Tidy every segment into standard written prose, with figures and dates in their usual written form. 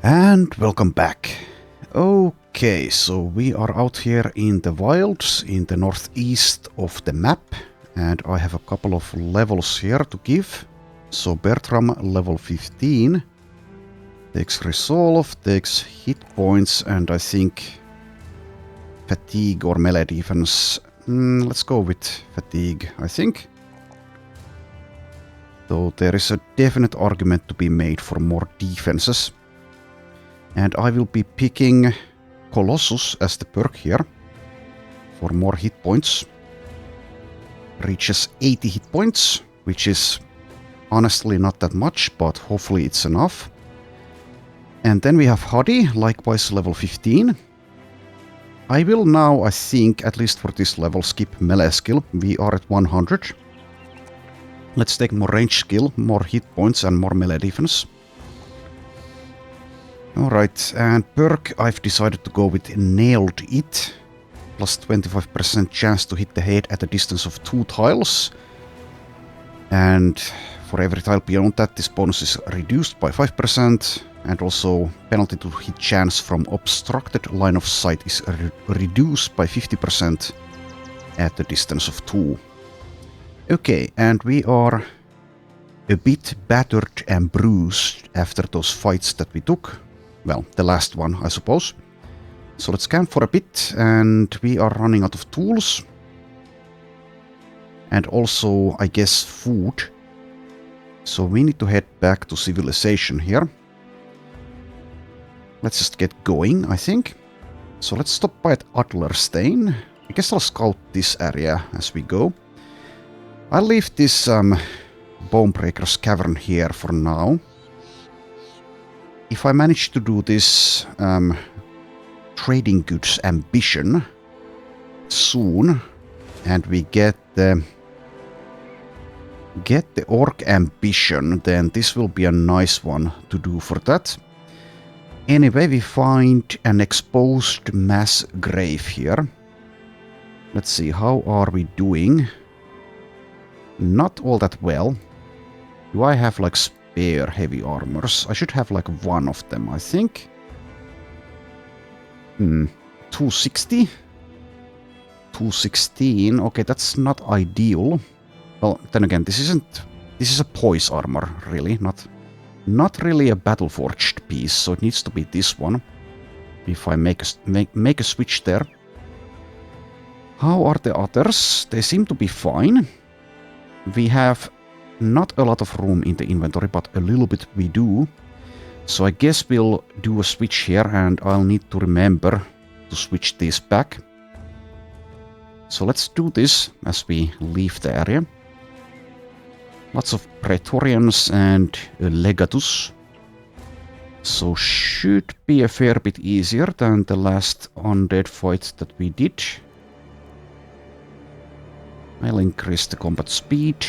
And welcome back. Okay, so we are out here in the wilds in the northeast of the map, and I have a couple of levels here to give. So Bertram, level 15, takes resolve, takes hit points, and I think fatigue or melee defense. Let's go with fatigue, I think. So there is a definite argument to be made for more defenses. And I will be picking Colossus as the perk here for more hit points. Reaches 80 hit points, which is honestly not that much, but hopefully it's enough. And then we have Hadi, likewise level 15. I will now, I think, at least for this level, skip melee skill. We are at 100. Let's take more range skill, more hit points and more melee defense. Alright, and perk I've decided to go with Nailed It. Plus 25% chance to hit the head at a distance of 2 tiles. And for every tile beyond that, this bonus is reduced by 5%. And also penalty to hit chance from obstructed line of sight is reduced by 50% at the distance of 2. Okay, and we are a bit battered and bruised after those fights that we took. Well, the last one, I suppose. So let's camp for a bit, and we are running out of tools. And also, I guess, food. So we need to head back to civilization here. Let's just get going, I think. So let's stop by at Adlerstein. I guess I'll scout this area as we go. I'll leave this Bonebreaker's Cavern here for now. If I manage to do this trading goods ambition soon, and we get the orc ambition, then this will be a nice one to do for that. Anyway, we find an exposed mass grave here. Let's see, how are we doing? Not all that well. Do I have like spare heavy armors? I should have like one of them, I think. 260? 216, okay, that's not ideal. Well, then again, this is a poise armor, really, not really a battle-forged piece, so it needs to be this one. If I make a switch there. How are the others? They seem to be fine. We have not a lot of room in the inventory, but a little bit we do. So I guess we'll do a switch here, and I'll need to remember to switch this back. So let's do this as we leave the area. Lots of Praetorians and a Legatus. So should be a fair bit easier than the last undead fight that we did. I'll increase the combat speed.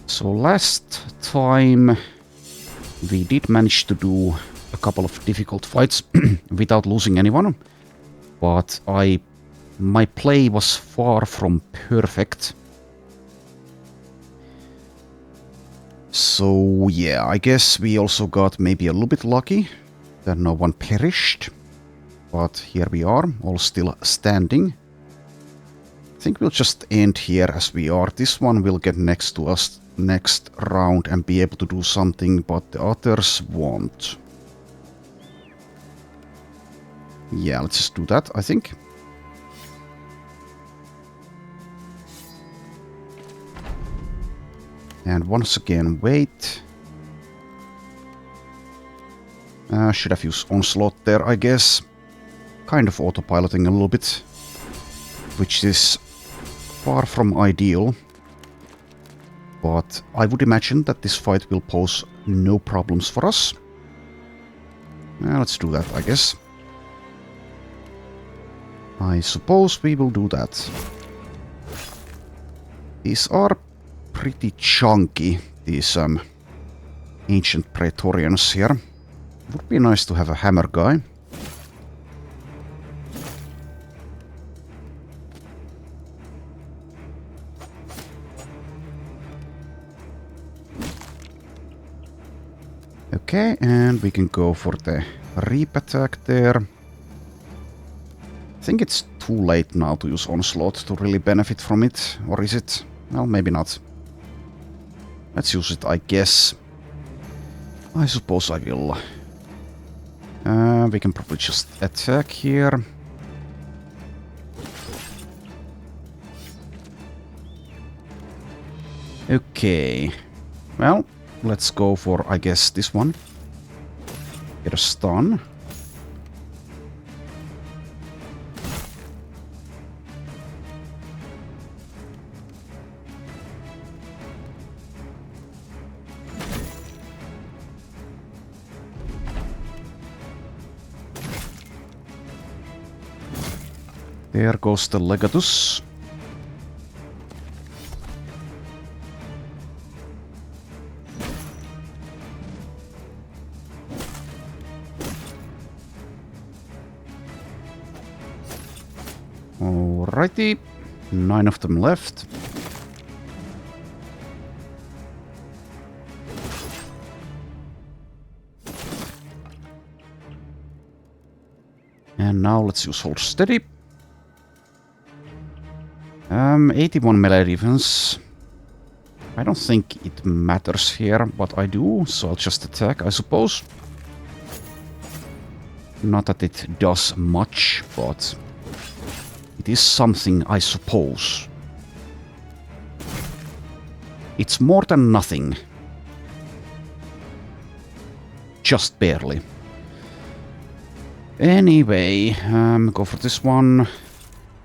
So last time we did manage to do a couple of difficult fights without losing anyone, but my play was far from perfect. So yeah, I guess we also got maybe a little bit lucky that no one perished. But here we are, all still standing. I think we'll just end here as we are. This one will get next to us next round and be able to do something, but the others won't. Yeah, let's just do that, I think. And once again, wait. Should have used Onslaught there, I guess. Kind of autopiloting a little bit, which is far from ideal. But I would imagine that this fight will pose no problems for us. Let's do that, I guess. I suppose we will do that. These are pretty chunky, these ancient Praetorians here. Would be nice to have a hammer guy. Okay, and we can go for the Reap attack there. I think it's too late now to use Onslaught to really benefit from it, or is it? Well, maybe not. Let's use it, I guess. I suppose I will. We can probably just attack here. Okay. Well, let's go for, I guess, this one. Get a stun. There goes the Legatus. Alrighty, 9 of them left. And now let's use Hold Steady. 81 melee defense. I don't think it matters here what I do, so I'll just attack, I suppose. Not that it does much, but it is something, I suppose. It's more than nothing. Just barely. Anyway, go for this one.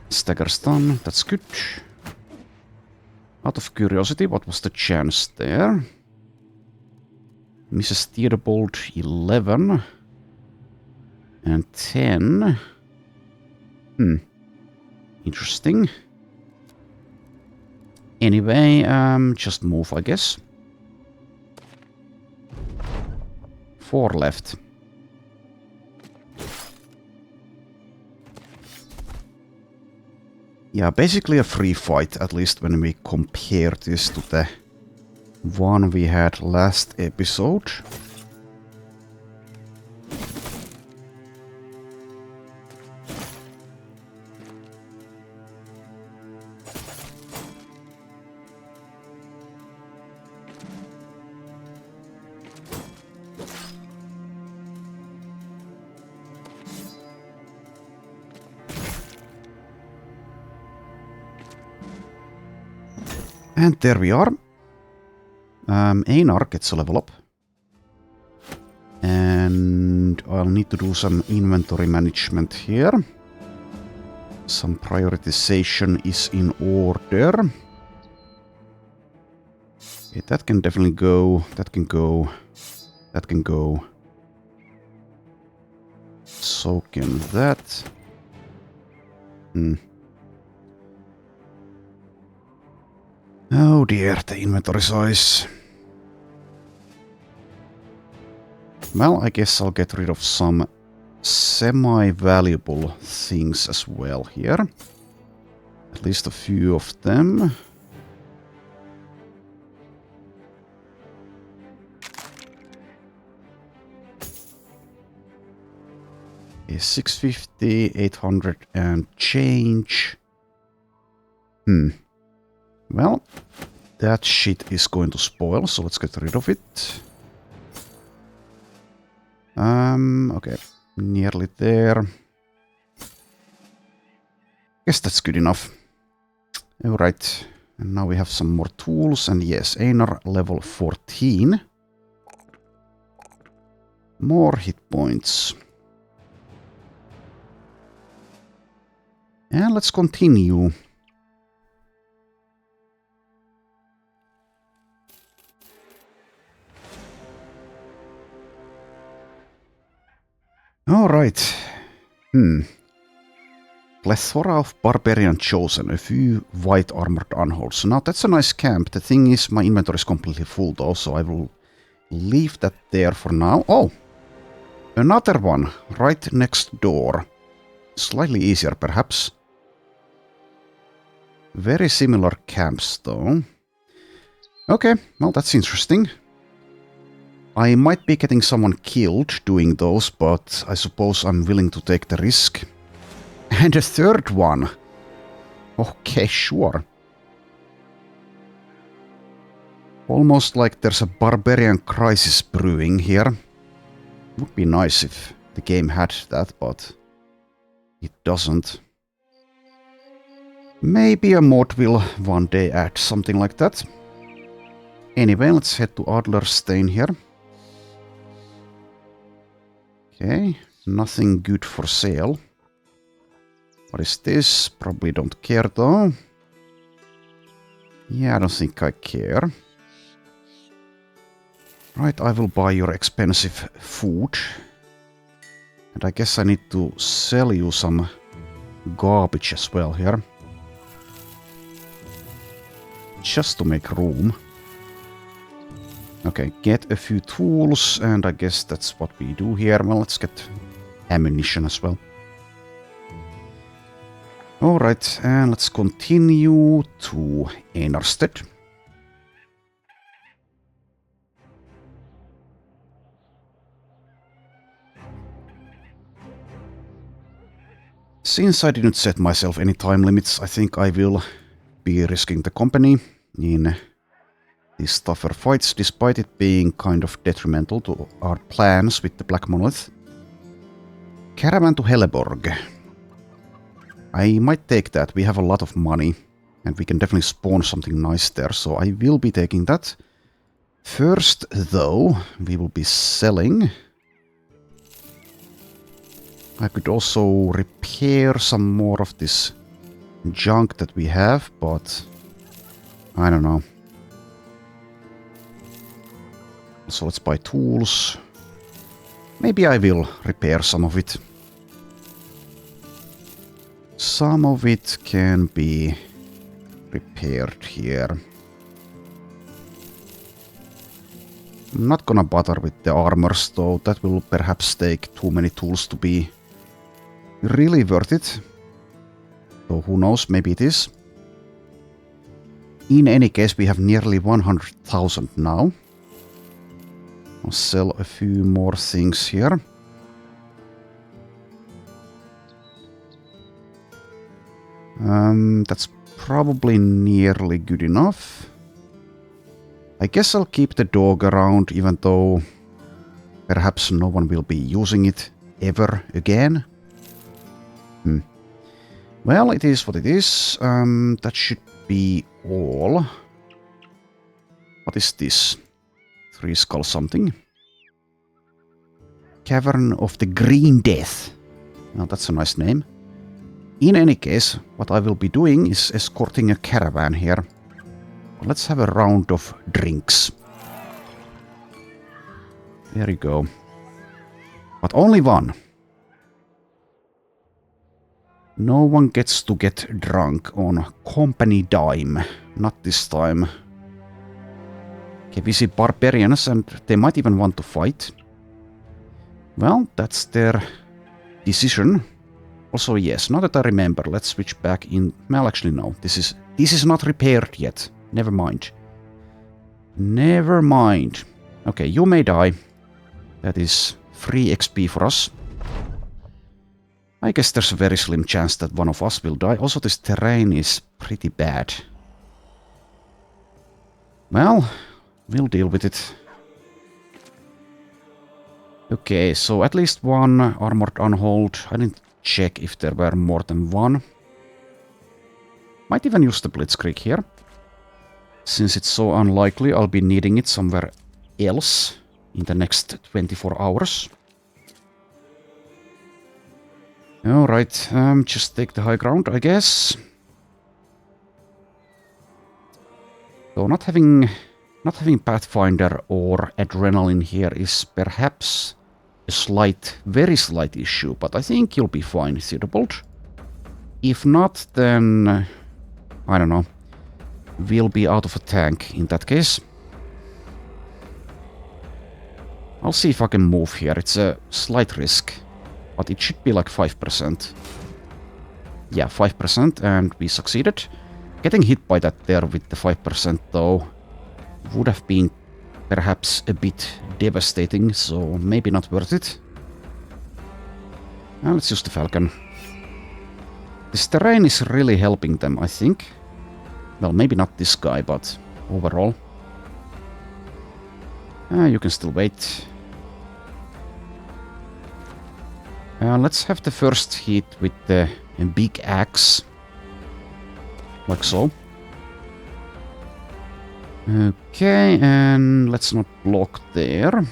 Stagger stun, that's good. Out of curiosity, what was the chance there? Mrs. Theodbold 11. And 10. Interesting. Anyway, just move, I guess. 4 left. Yeah, basically a free fight, at least when we compare this to the one we had last episode. And there we are. Einar gets a level up. And I'll need to do some inventory management here. Some prioritization is in order. Okay, that can definitely go. That can go. That can go. So can that. Oh dear, the inventory size. Well, I guess I'll get rid of some semi-valuable things as well here. At least a few of them. Okay, 650, 800 and change. Well, that shit is going to spoil, so let's get rid of it. Okay, nearly there. Guess that's good enough. Alright, and now we have some more tools, and yes, Einar level 14. More hit points. And let's continue. Alright. Plethora of Barbarian Chosen, a few white armored unholds. Now that's a nice camp. The thing is, my inventory is completely full though, so I will leave that there for now. Oh! Another one, right next door. Slightly easier perhaps. Very similar camps though. Okay, well that's interesting. I might be getting someone killed doing those, but I suppose I'm willing to take the risk. And a third one! Okay, sure. Almost like there's a barbarian crisis brewing here. Would be nice if the game had that, but it doesn't. Maybe a mod will one day add something like that. Anyway, let's head to Adlerstein here. Okay, nothing good for sale. What is this? Probably don't care though. Yeah, I don't think I care. Right, I will buy your expensive food. And I guess I need to sell you some garbage as well here. Just to make room. Okay, get a few tools, and I guess that's what we do here. Well, let's get ammunition as well. Alright, and let's continue to Einarstead. Since I didn't set myself any time limits, I think I will be risking the company in these tougher fights, despite it being kind of detrimental to our plans with the Black Monolith. Caravan to Helleborg. I might take that. We have a lot of money, and we can definitely spawn something nice there, so I will be taking that. First, though, we will be selling. I could also repair some more of this junk that we have, but I don't know. So let's buy tools. Maybe I will repair some of it. Some of it can be repaired here. I'm not gonna bother with the armors though, that will perhaps take too many tools to be really worth it. So who knows, maybe it is. In any case, we have nearly 100,000 now. I'll sell a few more things here. That's probably nearly good enough. I guess I'll keep the dog around, even though perhaps no one will be using it ever again. Well, it is what it is. That should be all. What is this? Three Skull something. Cavern of the Green Death. Well, that's a nice name. In any case, what I will be doing is escorting a caravan here. Let's have a round of drinks. There you go. But only one. No one gets to get drunk on company dime. Not this time. Okay, we see barbarians and they might even want to fight. Well, that's their decision. Also, yes, now that I remember, let's switch back in. Well, actually, no. This is not repaired yet. Never mind. Never mind. Okay, you may die. That is free XP for us. I guess there's a very slim chance that one of us will die. Also, this terrain is pretty bad. Well, we'll deal with it. Okay, so at least one armored unhold. I didn't check if there were more than one. Might even use the blitzkrieg here. Since it's so unlikely, I'll be needing it somewhere else in the next 24 hours. Alright, just take the high ground, I guess. So not having Pathfinder or Adrenaline here is perhaps a slight, very slight issue, but I think you'll be fine, Theodobald. If not, then I don't know. We'll be out of a tank in that case. I'll see if I can move here. It's a slight risk, but it should be like 5%. Yeah, 5%, and we succeeded. Getting hit by that there with the 5% though would have been perhaps a bit devastating, so maybe not worth it. Let's use the Falcon. This terrain is really helping them, I think. Well, maybe not this guy, but overall. You can still wait. Let's have the first hit with the big axe. Like so. Okay, and let's not block there.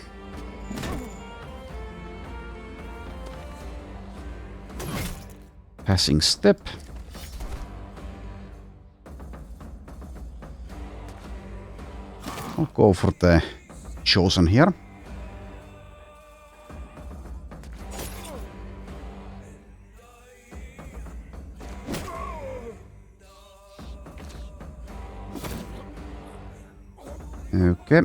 Passing step. I'll go for the chosen here. Okay.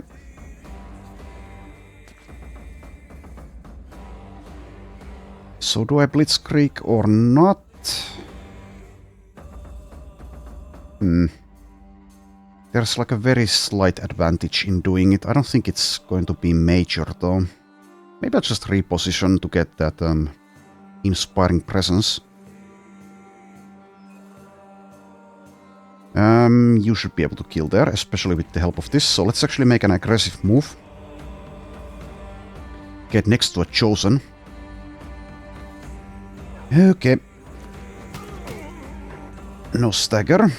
So do I blitzkrieg or not? There's like a very slight advantage in doing it. I don't think it's going to be major though. Maybe I'll just reposition to get that inspiring presence. You should be able to kill there, especially with the help of this. So let's actually make an aggressive move. Get next to a chosen. Okay. No stagger.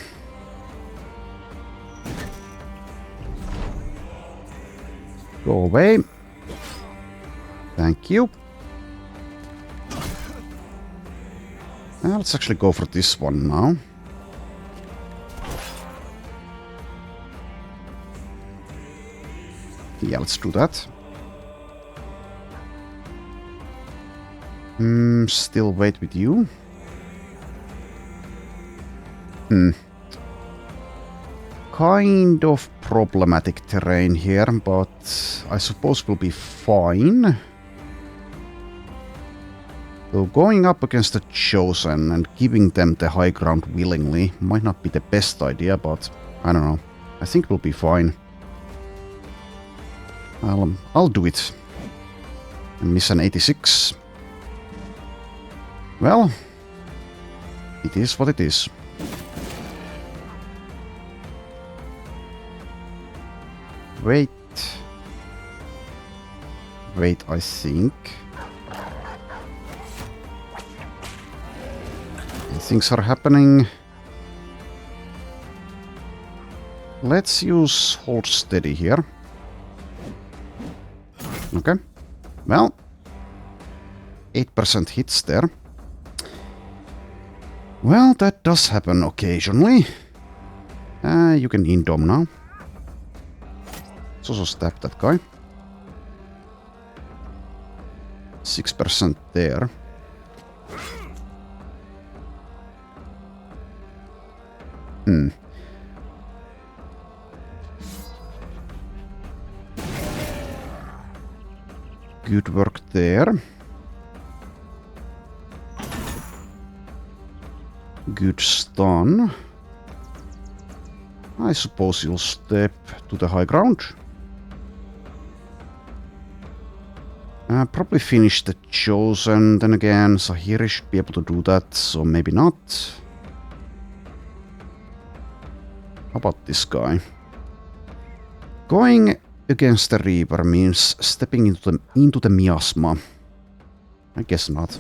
Go away. Thank you. Let's actually go for this one now. Yeah, let's do that. Still wait with you. Kind of problematic terrain here, but I suppose we'll be fine. So going up against the Chosen and giving them the high ground willingly might not be the best idea, but I don't know. I think we'll be fine. I'll do it. And miss an 86. Well, it is what it is. Wait. Wait, I think. Things are happening. Let's use hold steady here. Okay. Well, 8% hits there. Well, that does happen occasionally. You can indom now. Let's also stab that guy. 6% there. Good work there. Good stun. I suppose you'll step to the high ground. Probably finish the Chosen. Then again, Zahiri should be able to do that, so maybe not. How about this guy? Going against the Reaper means stepping into the miasma. I guess not.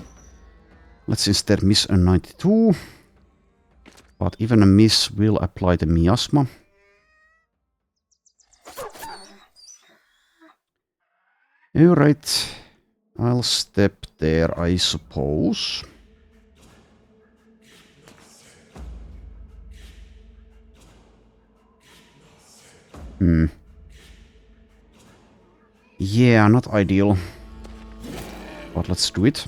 Let's instead miss a 92. But even a miss will apply the miasma. Alright. I'll step there, I suppose. Yeah, not ideal. But let's do it.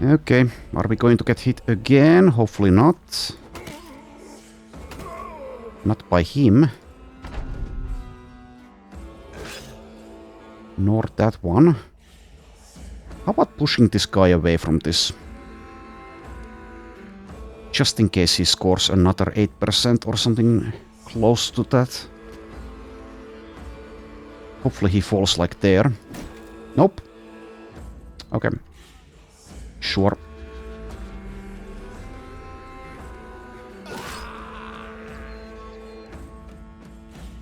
Okay, are we going to get hit again? Hopefully not. Not by him. Nor that one. How about pushing this guy away from this? just in case he scores another 8% or something close to that. Hopefully he falls like there. Nope. Okay. Sure.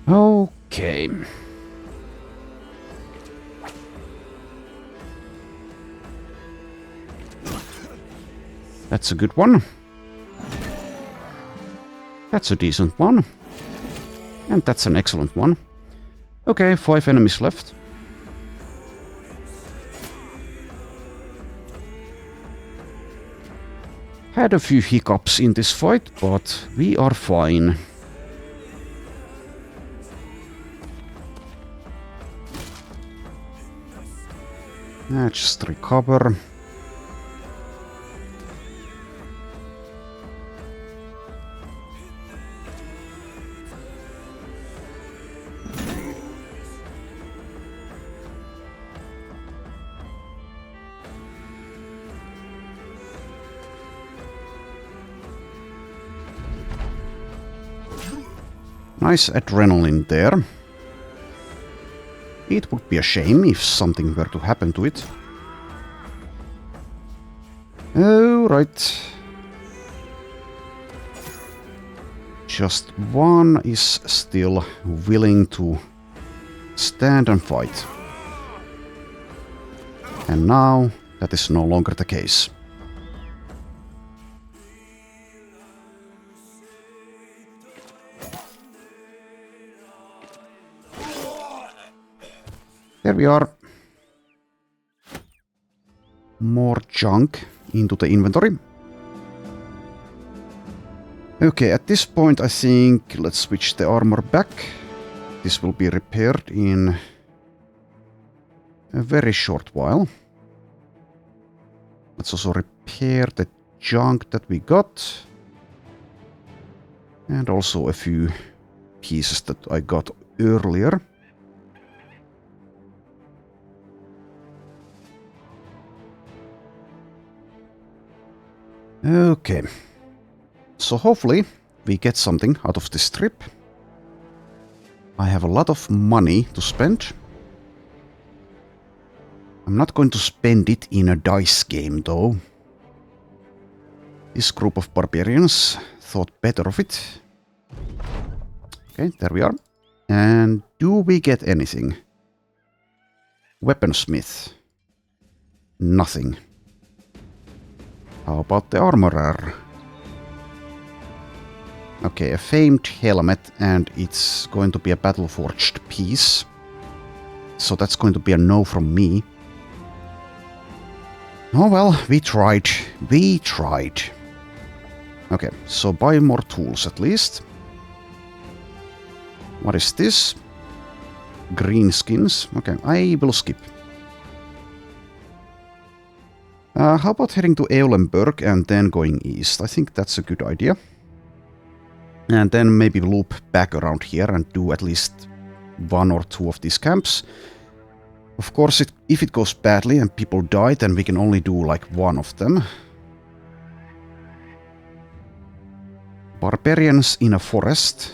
Okay. That's a good one. That's a decent one. And that's an excellent one. Okay, 5 enemies left. Had a few hiccups in this fight, but we are fine. Just recover. Nice adrenaline there. It would be a shame if something were to happen to it. Oh, right. Just one is still willing to stand and fight. And now that is no longer the case. There we are. More junk into the inventory. Okay, at this point I think let's switch the armor back. This will be repaired in a very short while. Let's also repair the junk that we got. And also a few pieces that I got earlier. Okay, so hopefully we get something out of this trip. I have a lot of money to spend. I'm not going to spend it in a dice game though. This group of barbarians thought better of it. Okay, there we are. And do we get anything? Weaponsmith. Nothing. How about the armorer? Okay, a famed helmet, and it's going to be a battle-forged piece. So that's going to be a no from me. Oh well, we tried. We tried. Okay, so buy more tools at least. What is this? Green skins. Okay, I will skip. How about heading to Eulenburg and then going east? I think that's a good idea. And then maybe loop back around here and do at least 1 or 2 of these camps. Of course, if it goes badly and people die, then we can only do like 1 of them. Barbarians in a forest.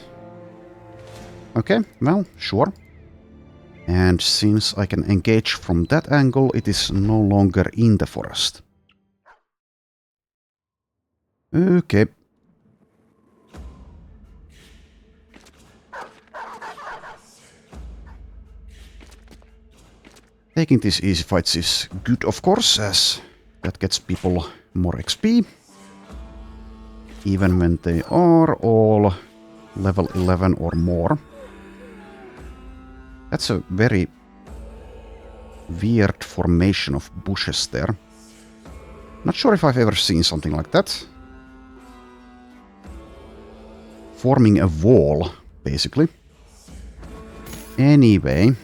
Okay, well, sure. And since I can engage from that angle, it is no longer in the forest. Okay. Taking these easy fights is good, of course, as that gets people more XP. Even when they are all level 11 or more. That's a very weird formation of bushes there. Not sure if I've ever seen something like that. Forming a wall, basically. Anyway.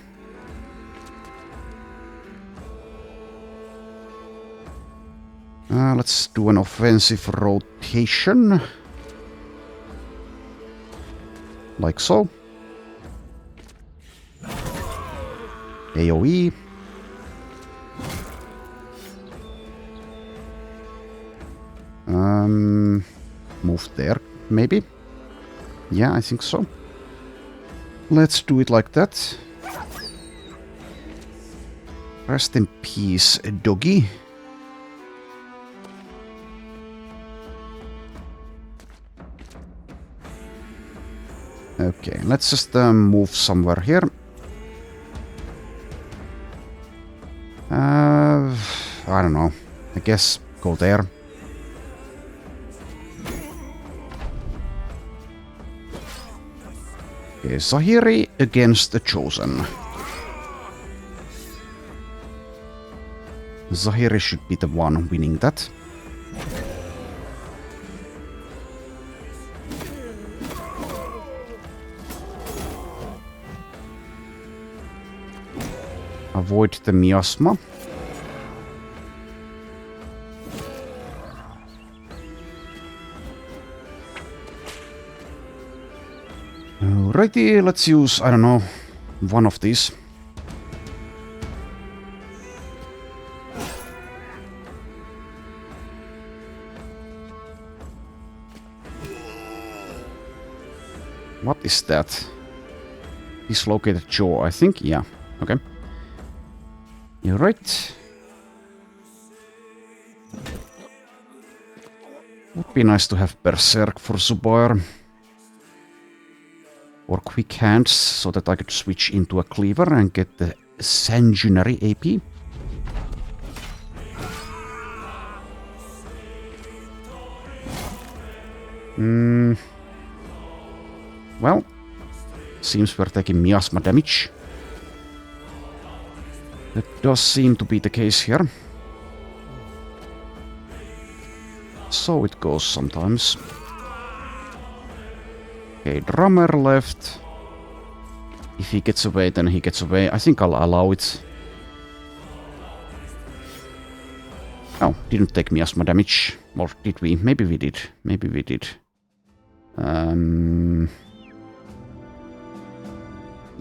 Let's do an offensive rotation. Like so. AoE. move there, maybe? Yeah, I think so. Let's do it like that. Rest in peace, doggy. Okay, let's just move somewhere here. I don't know. I guess go there. Okay, Zahiri against the Chosen. Zahiri should be the one winning that. Avoid the miasma. Alrighty, let's use, I don't know, one of these. What is that? Dislocated jaw, I think? Yeah, okay. You're right. Would be nice to have Berserk for Zubair. Or Quick Hands, so that I could switch into a Cleaver and get the Sanguinary AP. Well, seems we're taking miasma damage. That does seem to be the case here. So it goes sometimes. Okay, drummer left. If he gets away, then he gets away. I think I'll allow it. Oh, didn't take miasma damage. Or did we? Maybe we did. Maybe we did.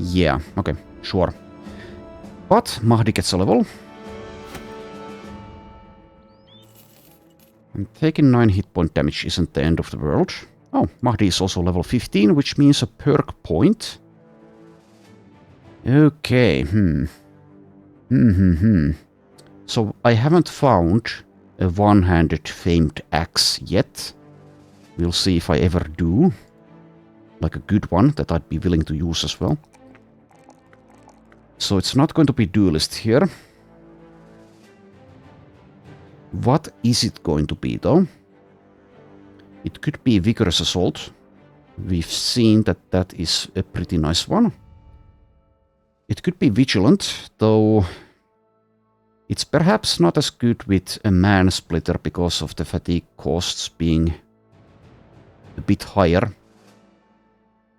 Yeah, okay, sure. But Mahdi gets a level. And taking 9 hit point damage isn't the end of the world. Oh, Mahdi is also level 15, which means a perk point. Okay, So I haven't found a one-handed famed axe yet. We'll see if I ever do. Like a good one that I'd be willing to use as well. So it's not going to be duelist here. What is it going to be though? It could be Vigorous Assault. We've seen that that is a pretty nice one. It could be Vigilant, though it's perhaps not as good with a Man Splitter because of the fatigue costs being a bit higher.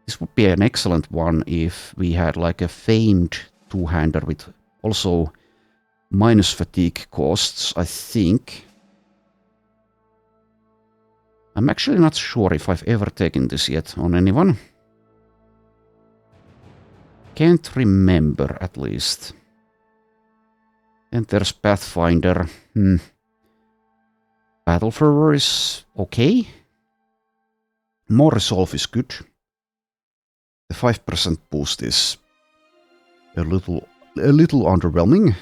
This would be an excellent one if we had like a famed two-hander with also minus fatigue costs, I think. I'm actually not sure if I've ever taken this yet on anyone. Can't remember, at least. And there's Pathfinder. Battle Fervor is okay. More Resolve is good. The 5% boost is a little underwhelming.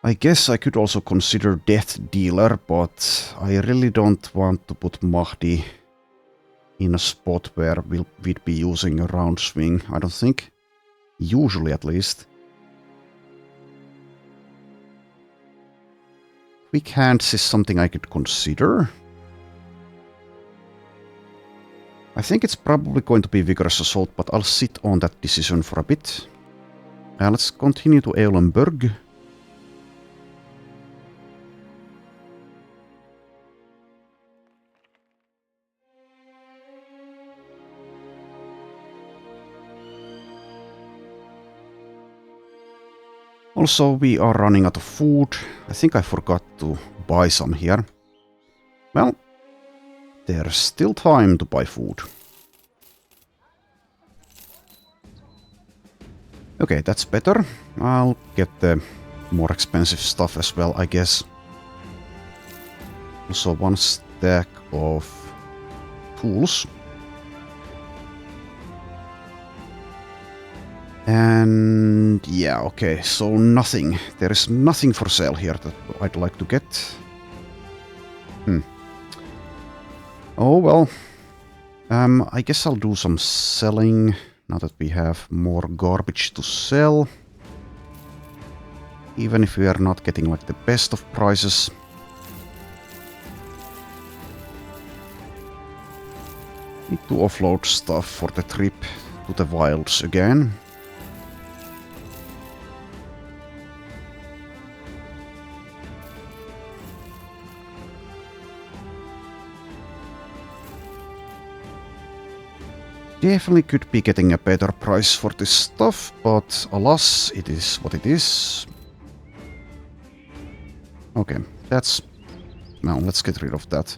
I guess I could also consider Death Dealer, but I really don't want to put Mahdi in a spot where we'd be using a round swing, I don't think. Usually, at least. Quick Hands is something I could consider. I think it's probably going to be Vigorous Assault, but I'll sit on that decision for a bit. Let's continue to Eulenburg. Also, we are running out of food. I think I forgot to buy some here. Well, there's still time to buy food. Okay, that's better. I'll get the more expensive stuff as well, I guess. Also one stack of tools. And yeah, okay, so nothing. There is nothing for sale here that I'd like to get. Oh well. I guess I'll do some selling now that we have more garbage to sell. Even if we are not getting like the best of prices. Need to offload stuff for the trip to the wilds again. Definitely could be getting a better price for this stuff, but alas, it is what it is. Okay, that's... Well, let's get rid of that.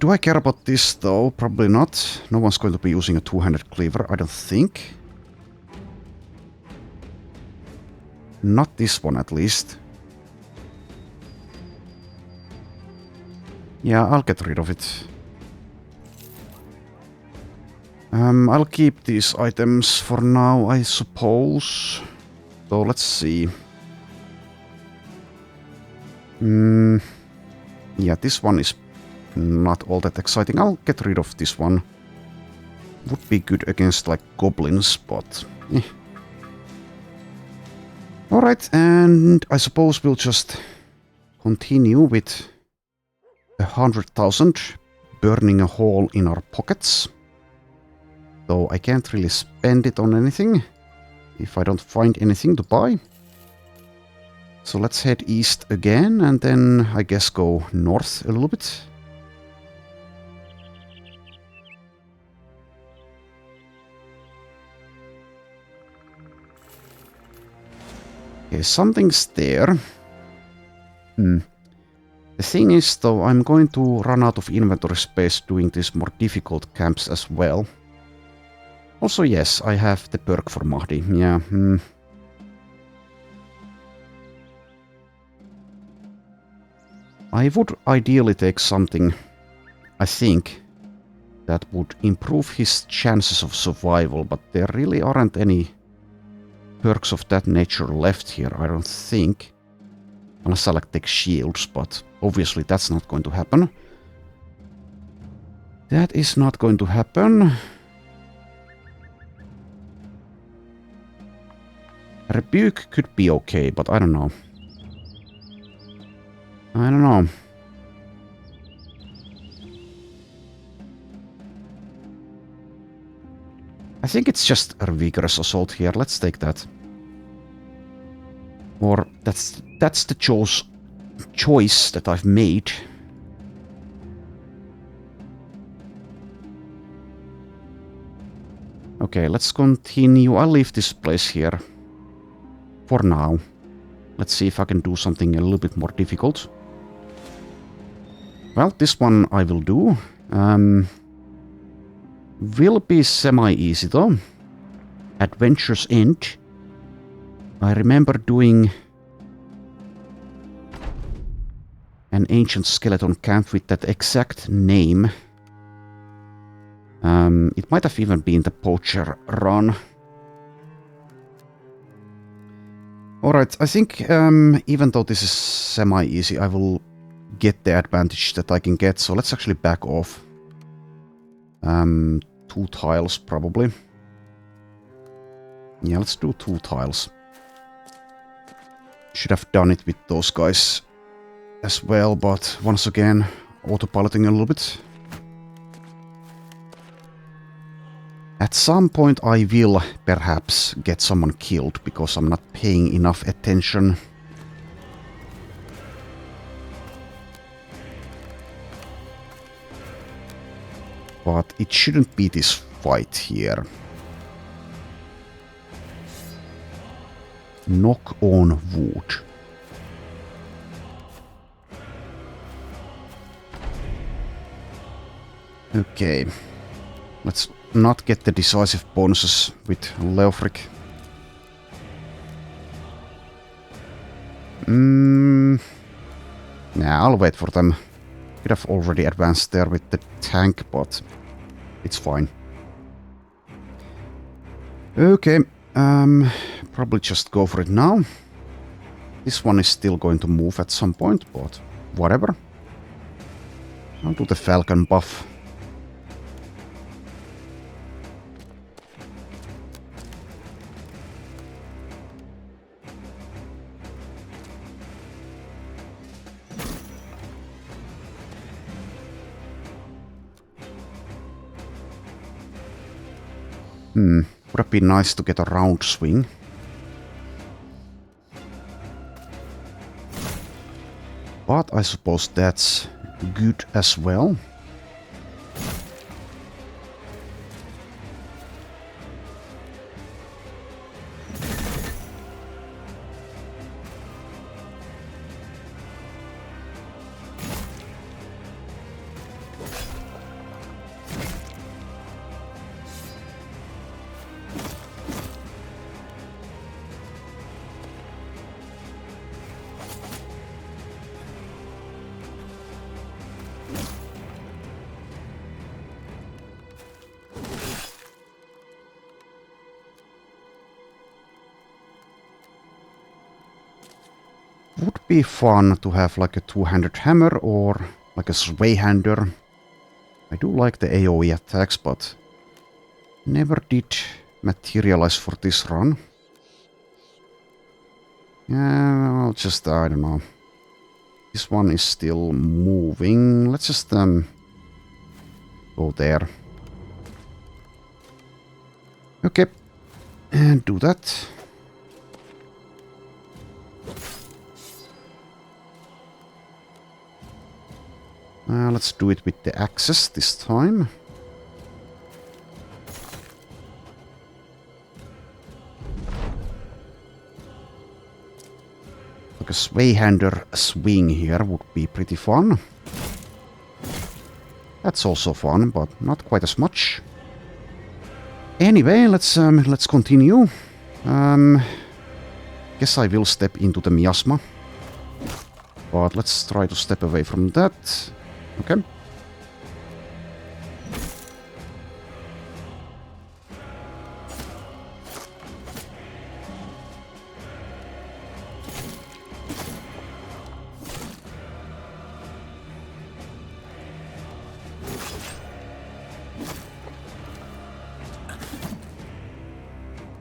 Do I care about this though? Probably not. No one's going to be using a two-handed cleaver, I don't think. Not this one, at least. Yeah, I'll get rid of it. I'll keep these items for now, I suppose. So let's see. Yeah, this one is not all that exciting. I'll get rid of this one. Would be good against like goblins, but eh. Alright, and I suppose we'll just continue with 100,000 burning a hole in our pockets. Though I can't really spend it on anything if I don't find anything to buy. So let's head east again and then I guess go north a little bit. Okay, something's there. The thing is though, I'm going to run out of inventory space doing these more difficult camps as well. Also, yes, I have the perk for Mahdi. Yeah. I would ideally take something, I think, that would improve his chances of survival, but there really aren't any perks of that nature left here, I don't think. Unless I like take shields, but obviously that's not going to happen. That is not going to happen. Rebuke could be okay, but I don't know. I don't know. I think it's just a vigorous assault here. Let's take that. Or that's the choice that I've made. Okay, let's continue. I'll leave this place here. For now. Let's see if I can do something a little bit more difficult. Well, this one I will do. Will be semi-easy though. Adventure's End. I remember doing an ancient skeleton camp with that exact name. It might have even been the Poacher run. Alright, I think even though this is semi-easy, I will get the advantage that I can get. So let's actually back off. 2 tiles probably. Yeah, let's do 2 tiles. Should have done it with those guys as well, but once again, autopiloting a little bit. At some point I will perhaps get someone killed because I'm not paying enough attention. But it shouldn't be this fight here. Knock on wood. Okay. Let's not get the decisive bonuses with Leofric. Nah, I'll wait for them. Could have already advanced there with the tank, but it's fine. Okay, probably just go for it now. This one is still going to move at some point, but whatever. I'll do the Falcon buff. Would have been nice to get a round swing. But I suppose that's good as well. Would be fun to have like a two-handed hammer or like a sway-hander. I do like the AoE attacks, but never did materialize for this run. Yeah, I'll just, I don't know. This one is still moving. Let's just go there. Okay, and do that. Let's do it with the axes this time. Like a sway-hander swing here would be pretty fun. That's also fun, but not quite as much. Anyway, let's continue. Guess I will step into the miasma. But let's try to step away from that. Okay.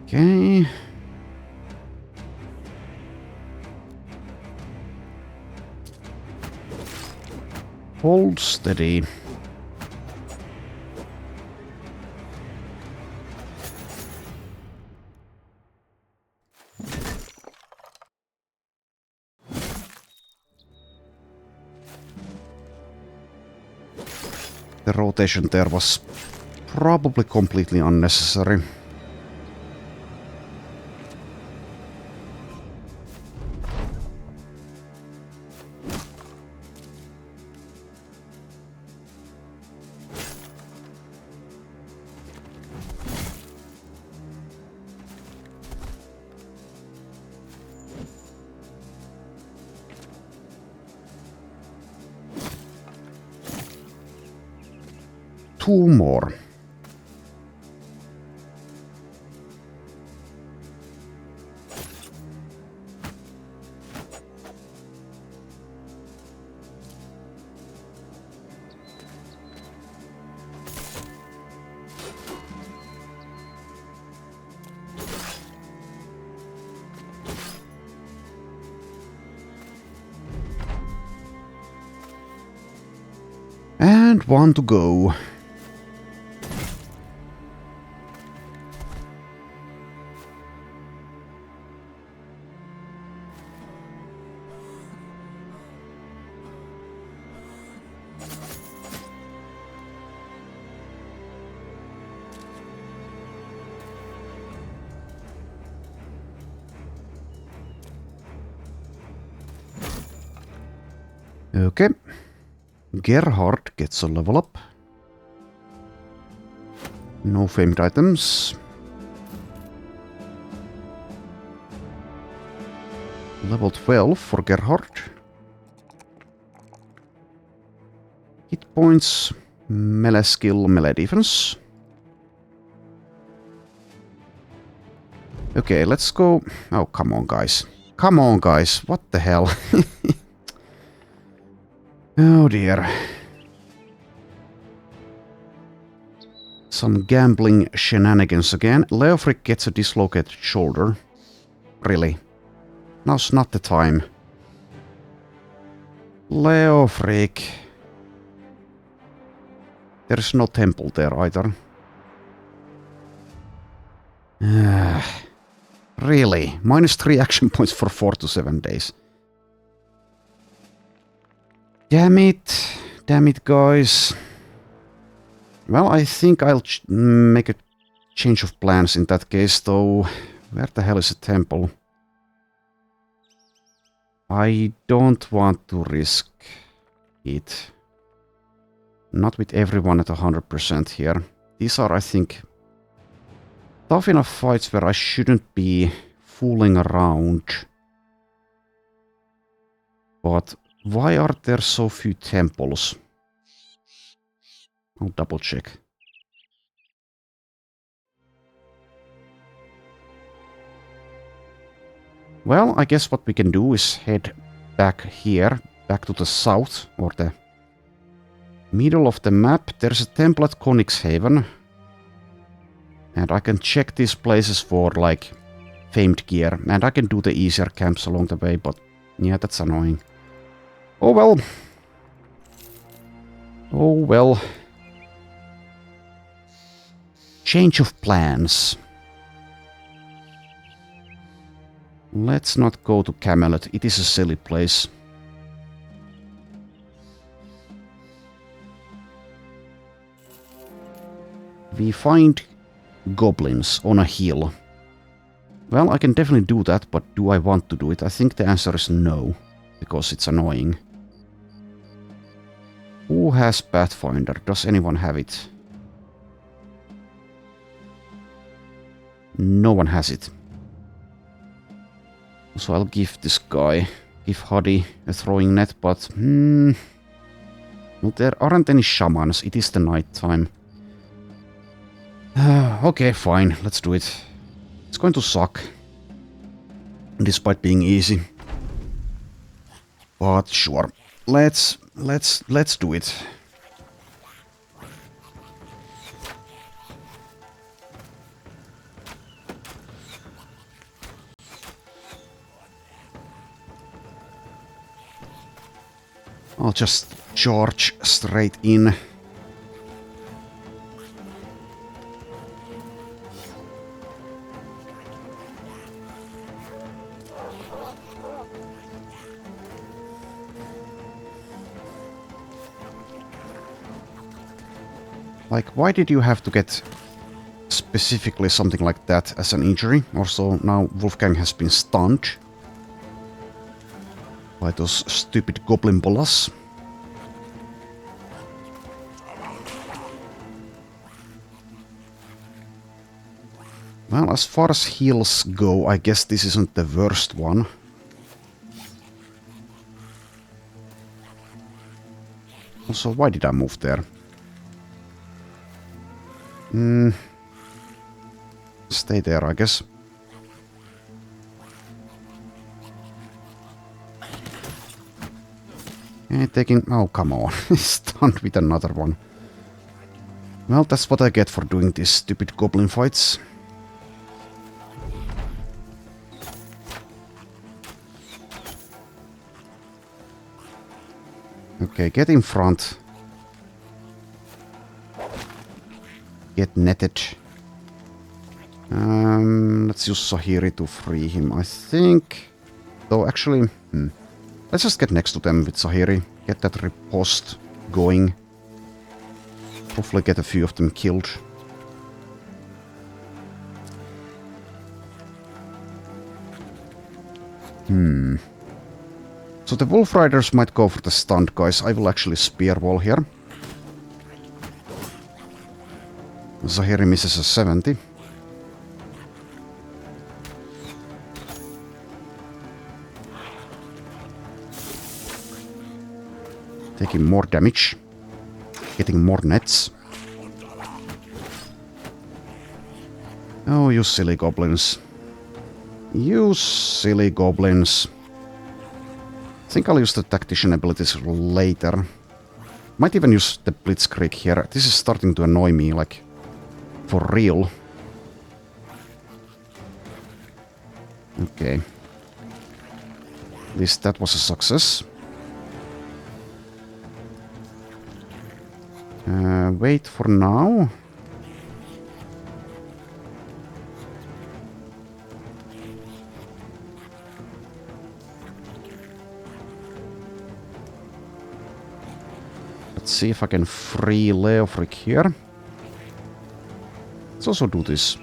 Okay. Hold steady. The rotation there was probably completely unnecessary. Two more. And one to go. Okay. Gerhard gets a level up. No famed items. Level 12 for Gerhard. Hit points, melee skill, melee defense. Okay, let's go. Oh, come on, guys. Come on, guys. What the hell? Oh dear. Some gambling shenanigans again. Leofric gets a dislocated shoulder. Really? Now's not the time. Leofric. There's no temple there either. Really? -3 action points for 4 to 7 days. Damn it. Damn it, guys. Well, I think I'll make a change of plans in that case, though. Where the hell is a temple? I don't want to risk it. Not with everyone at 100% here. These are, I think, tough enough fights where I shouldn't be fooling around. But why are there so few temples? I'll double check. Well, I guess what we can do is head back here, back to the south, or the middle of the map. There's a temple at Konixhaven. And I can check these places for, like, famed gear. And I can do the easier camps along the way, but yeah, that's annoying. Oh well. Oh well. Change of plans. Let's not go to Camelot. It is a silly place. We find goblins on a hill. Well, I can definitely do that, but do I want to do it? I think the answer is no, because it's annoying. Who has Pathfinder? Does anyone have it? No one has it. So I'll give this guy, give Huddy a throwing net, but well, there aren't any shamans. It is the night time. Okay, fine. Let's do it. It's going to suck, despite being easy. But sure, let's do it. I'll just charge straight in. Like, why did you have to get specifically something like that as an injury? Also, now Wolfgang has been stunned by those stupid goblin bolas. Well, as far as heals go, I guess this isn't the worst one. Also, why did I move there? Stay there, I guess. And taking... Oh, come on. Stunned with another one. Well, that's what I get for doing these stupid goblin fights. Okay, get in front. Get netted. Let's use Sahiri to free him, I think. Though, actually... Let's just get next to them with Sahiri. Get that riposte going. Hopefully get a few of them killed. So the Wolf Riders might go for the stunned guys. I will actually spear wall here. Zahiri misses a 70. Taking more damage. Getting more nets. Oh, you silly goblins. You silly goblins. I think I'll use the tactician abilities later. Might even use the blitzkrieg here. This is starting to annoy me, like, for real. Okay. At least that was a success. Wait for now. Let's see if I can free Leofric here. Let's also do this.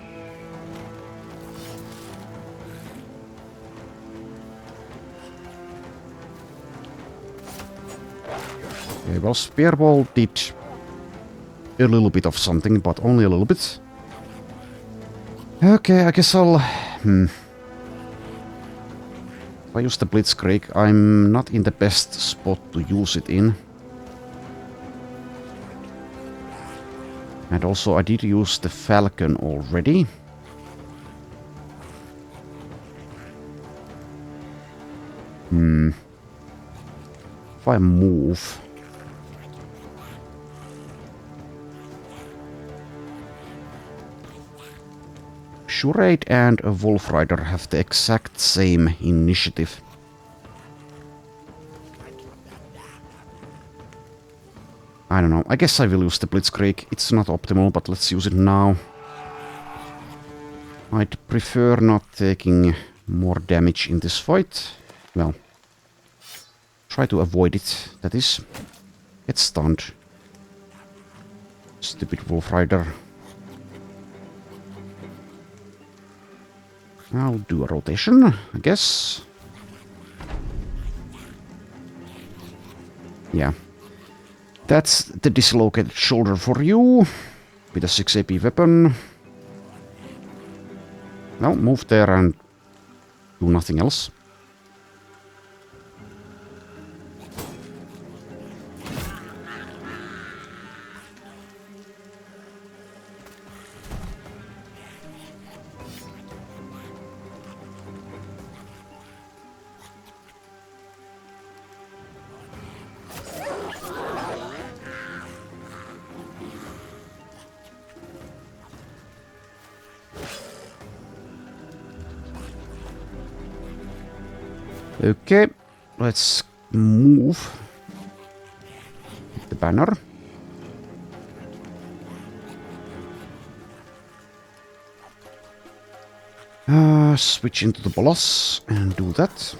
Okay, well, Spearball did a little bit of something, but only a little bit. Okay, I guess I'll... If I use the Blitzkrieg, I'm not in the best spot to use it in. And also I did use the Falcon already. If I move... Shurade and a Wolf Rider have the exact same initiative. I don't know. I guess I will use the Blitzkrieg. It's not optimal, but let's use it now. I'd prefer not taking more damage in this fight. Well, try to avoid it, that is. Get stunned. Stupid Wolf Rider. I'll do a rotation, I guess. Yeah. That's the dislocated shoulder for you. With a 6 AP weapon. Now move there and do nothing else. Okay, let's move the banner. Switch into the bolas and do that.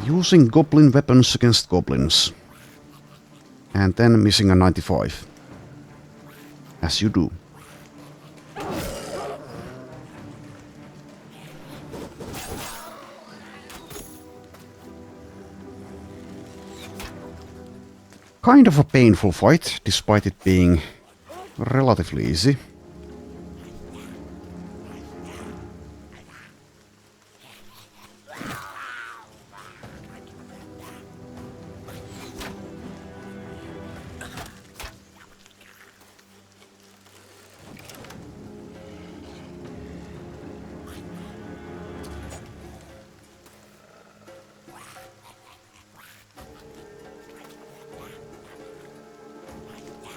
Using goblin weapons against goblins. And then missing a 95. As you do. Kind of a painful fight, despite it being relatively easy.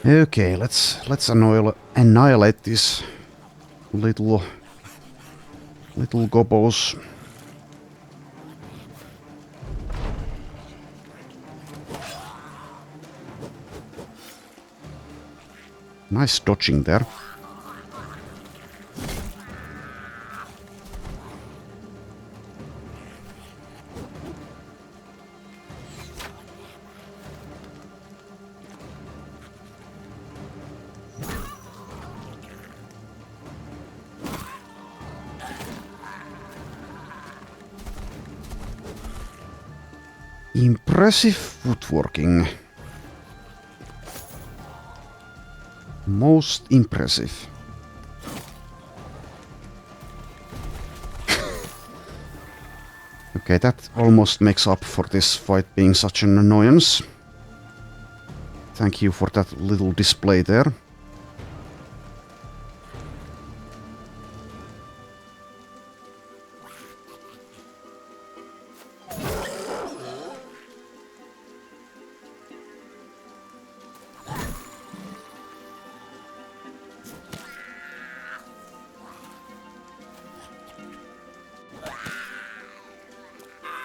Okay, let's annihilate these little gobos. Nice dodging there. Impressive footworking. Most impressive. Okay, that almost makes up for this fight being such an annoyance. Thank you for that little display there.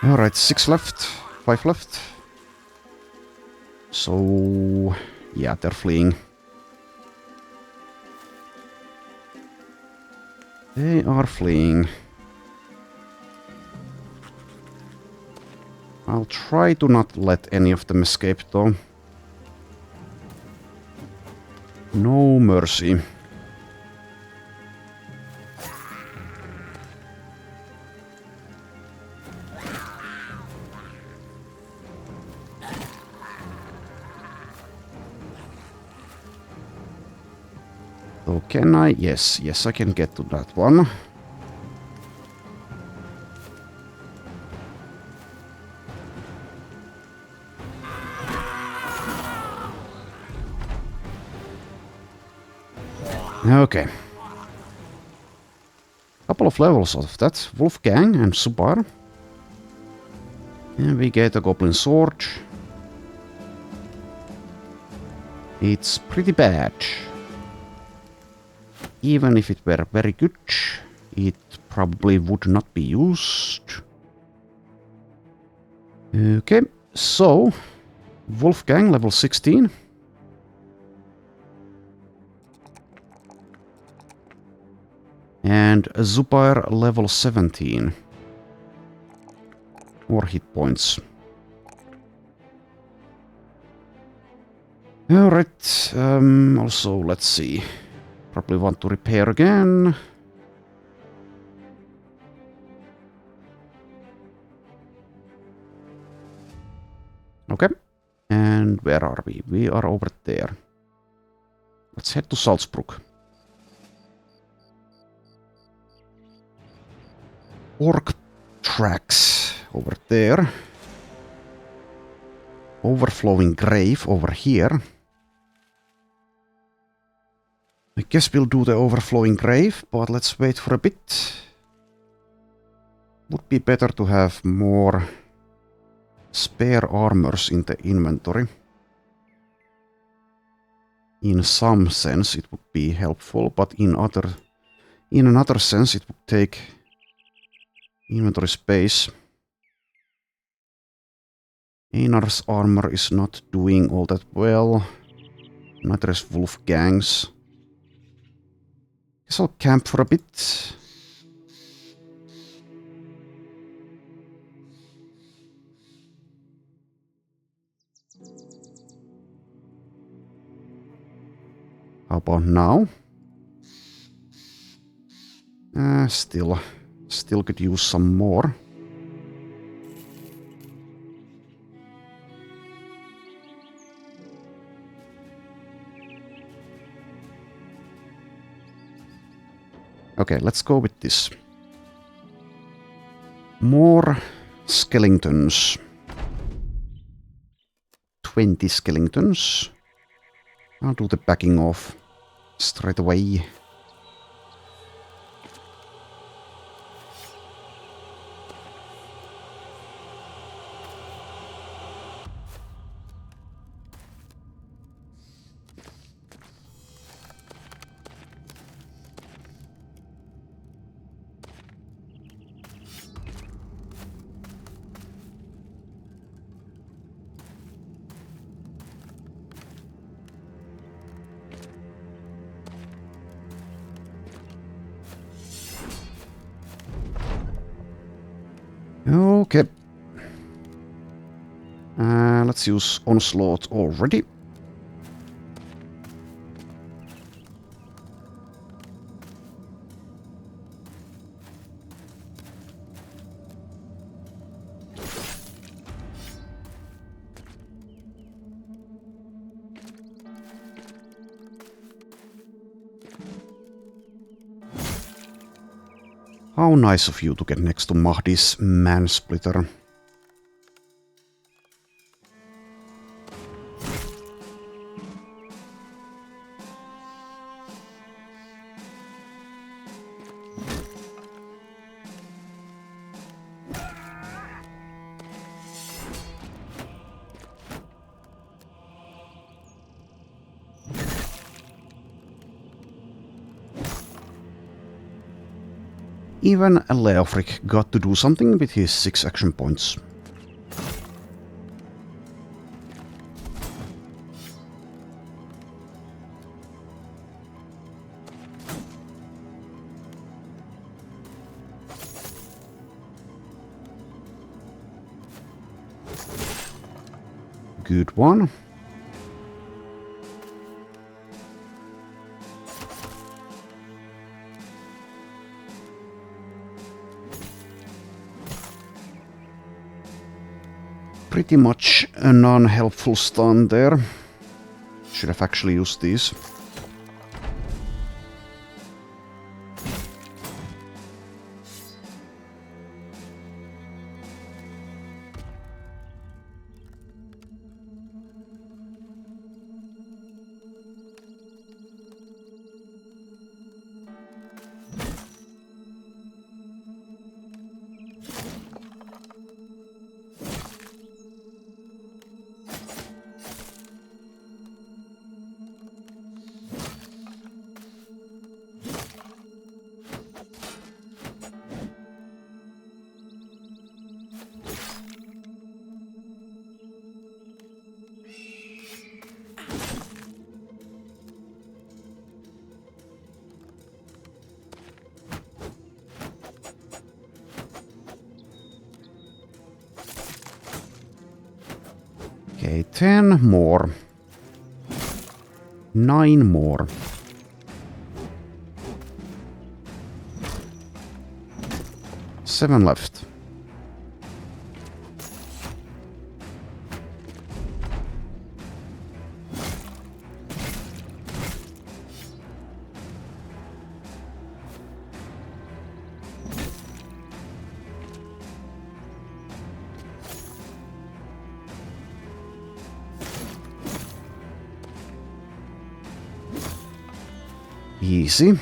Alright, 6 left, 5 left. So, yeah, they're fleeing. They are fleeing. I'll try to not let any of them escape though. No mercy. So can I? Yes, yes, I can get to that one. Okay. Couple of levels of that. Wolfgang and Subar. And we get a Goblin Sword. It's pretty bad. Even if it were very good, it probably would not be used. Okay, so Wolfgang level 16. And Zubair level 17. More hit points. Alright, also let's see. Probably want to repair again. Okay. And where are we? We are over there. Let's head to Salzburg. Orc tracks over there. Overflowing grave over here. I guess we'll do the overflowing grave, but let's wait for a bit. Would be better to have more spare armors in the inventory. In some sense it would be helpful, but in another sense it would take inventory space. Einar's armor is not doing all that well. Neither is Wolfgang's. Guess I'll camp for a bit. How about now? Still could use some more. Okay, let's go with this. More skeletons. 20 skeletons. I'll do the backing off straight away. Okay. Let's use Onslaught already. How nice of you to get next to Mahdi's mansplitter. Even Leofric got to do something with his 6 action points. Good one. Pretty much a non-helpful stun there. Should have actually used these. Okay, 10 more. 9 more. Seven left. Easy.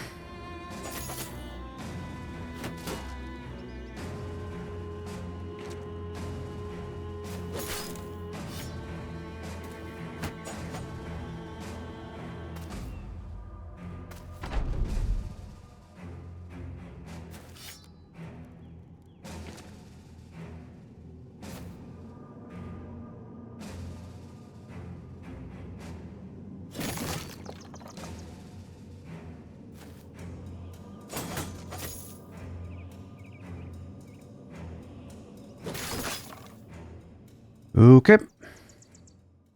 Okay.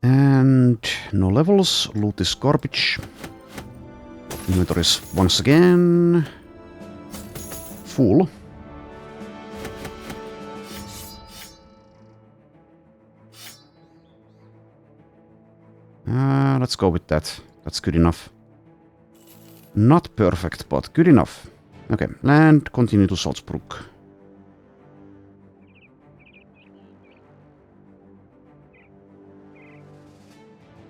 And no levels. Loot is garbage. Inventory is once again full. Let's go with that. That's good enough. Not perfect, but good enough. Okay, land, continue to Salzburg.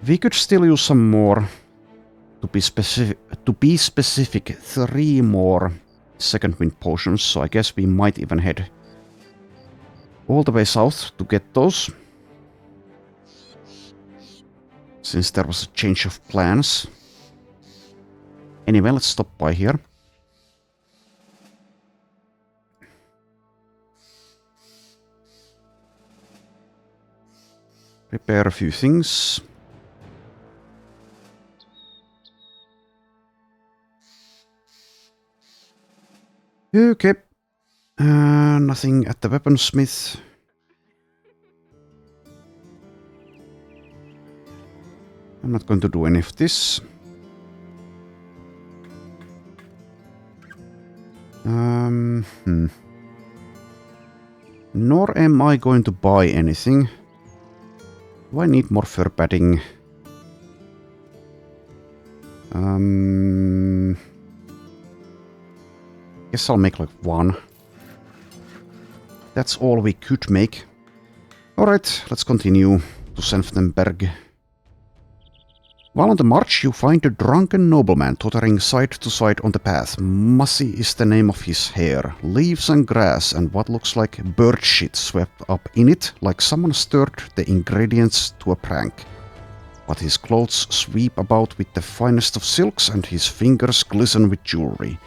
We could still use some more. To be specific, 3 more second wind potions, so I guess we might even head all the way south to get those. Since there was a change of plans. Anyway, let's stop by here. Repair a few things. Okay. Nothing at the weaponsmith. I'm not going to do any of this. Nor am I going to buy anything. Do I need more fur padding? Guess I'll make like 1. That's all we could make. Alright, let's continue to Senftenberg. While on the march, you find a drunken nobleman tottering side to side on the path. Mussy is the name of his hair. Leaves and grass and what looks like bird shit swept up in it, like someone stirred the ingredients to a prank. But his clothes sweep about with the finest of silks and his fingers glisten with jewelry.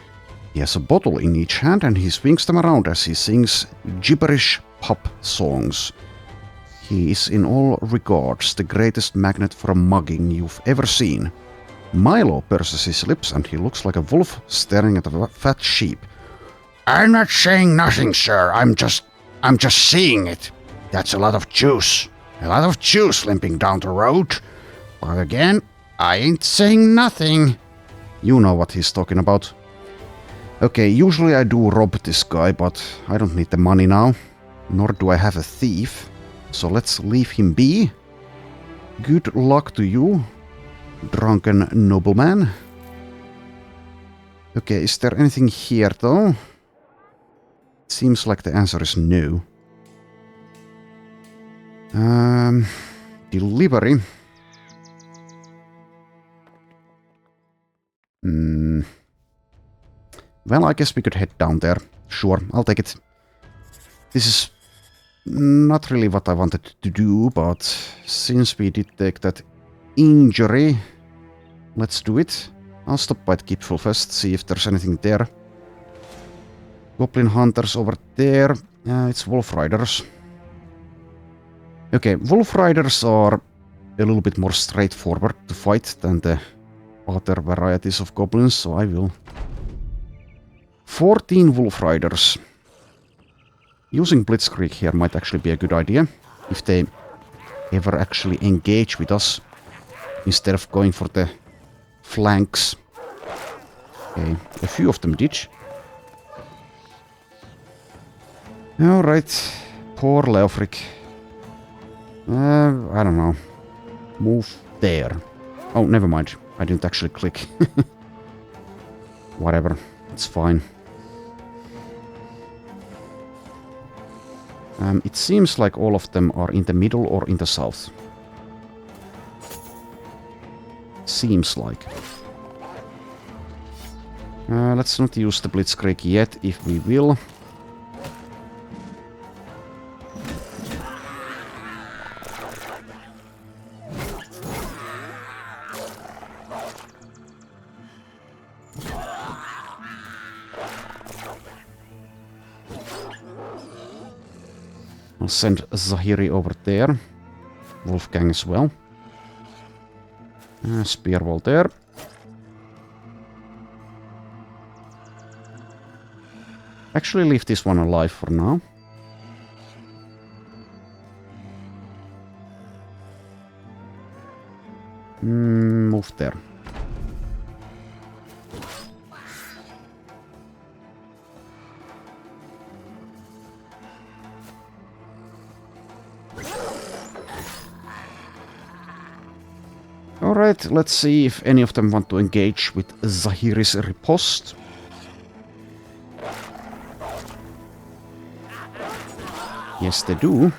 He has a bottle in each hand and he swings them around as he sings gibberish pop songs. He is in all regards the greatest magnet for a mugging you've ever seen. Milo purses his lips and he looks like a wolf staring at a fat sheep. I'm not saying nothing, sir. I'm just seeing it. That's a lot of juice. A lot of juice limping down the road. But again, I ain't saying nothing. You know what he's talking about. Okay, usually I do rob this guy, but I don't need the money now. Nor do I have a thief. So let's leave him be. Good luck to you, drunken nobleman. Okay, is there anything here though? Seems like the answer is no. Delivery. Well, I guess we could head down there. Sure, I'll take it. This is not really what I wanted to do, but since we did take that injury, let's do it. I'll stop by the Gipfel first, see if there's anything there. Goblin hunters over there. It's wolf riders. Okay, wolf riders are a little bit more straightforward to fight than the other varieties of goblins, so I will. 14 wolf riders. Using Blitzkrieg here might actually be a good idea, if they ever actually engage with us, instead of going for the flanks. Okay, a few of them did. Alright, poor Leofric. I don't know. Move there. Oh, never mind. I didn't actually click. Whatever, it's fine. It seems like all of them are in the middle or in the south. Seems like. Let's not use the Blitzkrieg yet, if we will. I'll send Zahiri over there. Wolfgang as well. Spear wall there. Actually leave this one alive for now. Move there. Alright, let's see if any of them want to engage with Zahiri's riposte. Yes, they do.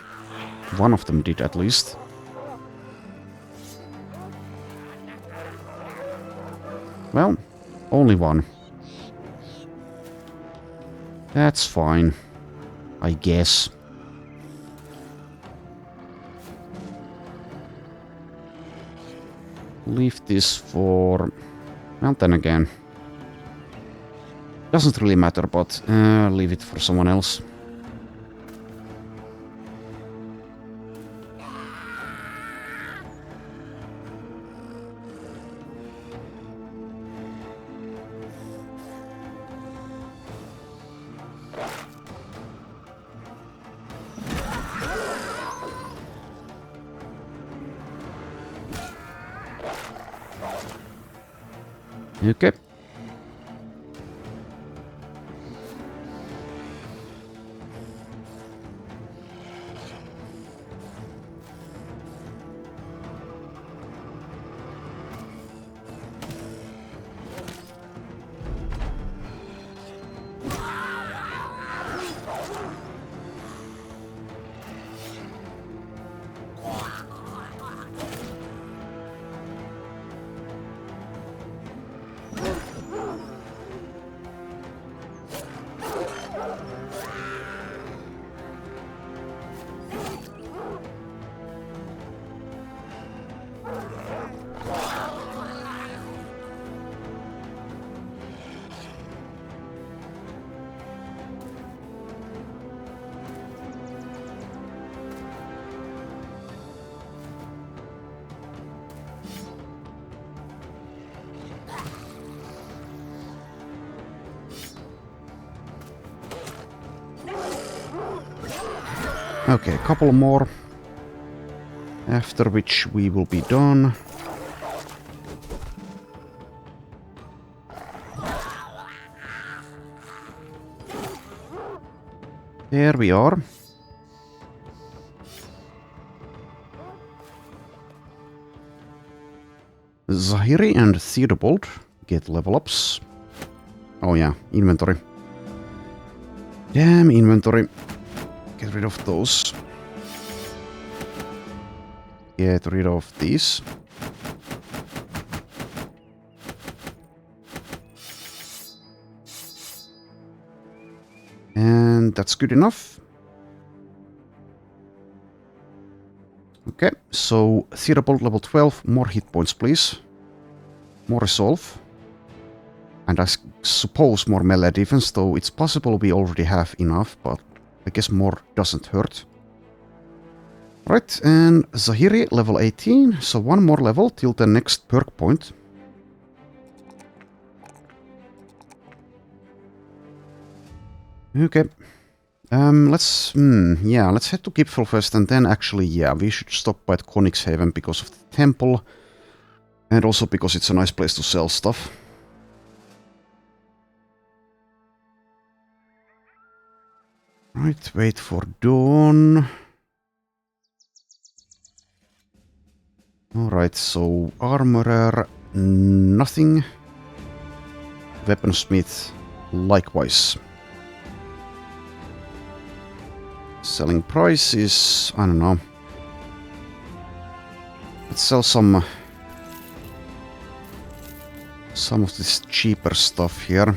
One of them did, at least. Well, only one. That's fine, I guess. Leave this for... well, then again. Doesn't really matter, but leave it for someone else. Okay. Okay, a couple more. After which we will be done. There we are. Zahiri and Theodobald get level ups. Oh yeah, inventory. Damn inventory. Get rid of those. Get rid of these. And that's good enough. Okay, so Theodobald level 12, more hit points please. More resolve. And I suppose more melee defense, though it's possible we already have enough, but I guess more doesn't hurt. Right, and Zahiri level 18, so one more level till the next perk point. Okay. Let's head to Gipfel first, and then actually, yeah, we should stop by Könighaven because of the temple. And also because it's a nice place to sell stuff. Right, wait for dawn. Alright, so armorer, nothing. Weaponsmith, likewise. Selling price is, I don't know. Let's sell some of this cheaper stuff here.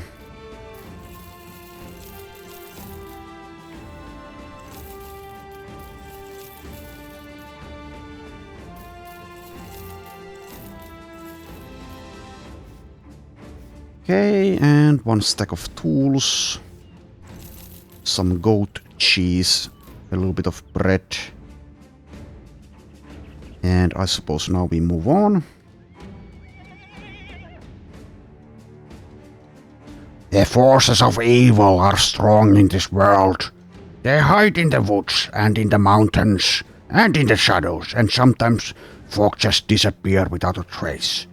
Okay, and one stack of tools. Some goat cheese, a little bit of bread. And I suppose now we move on. The forces of evil are strong in this world. They hide in the woods and in the mountains and in the shadows, and sometimes folk just disappear without a trace.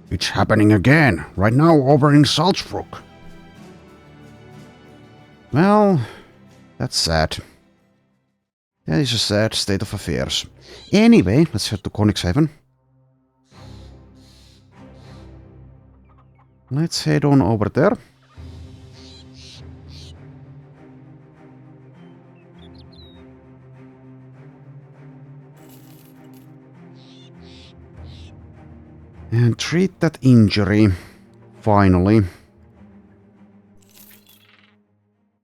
It's happening again, right now over in Salzburg. Well, that's sad. That is a sad state of affairs. Anyway, let's head to Könighaven. Let's head on over there. And treat that injury, finally.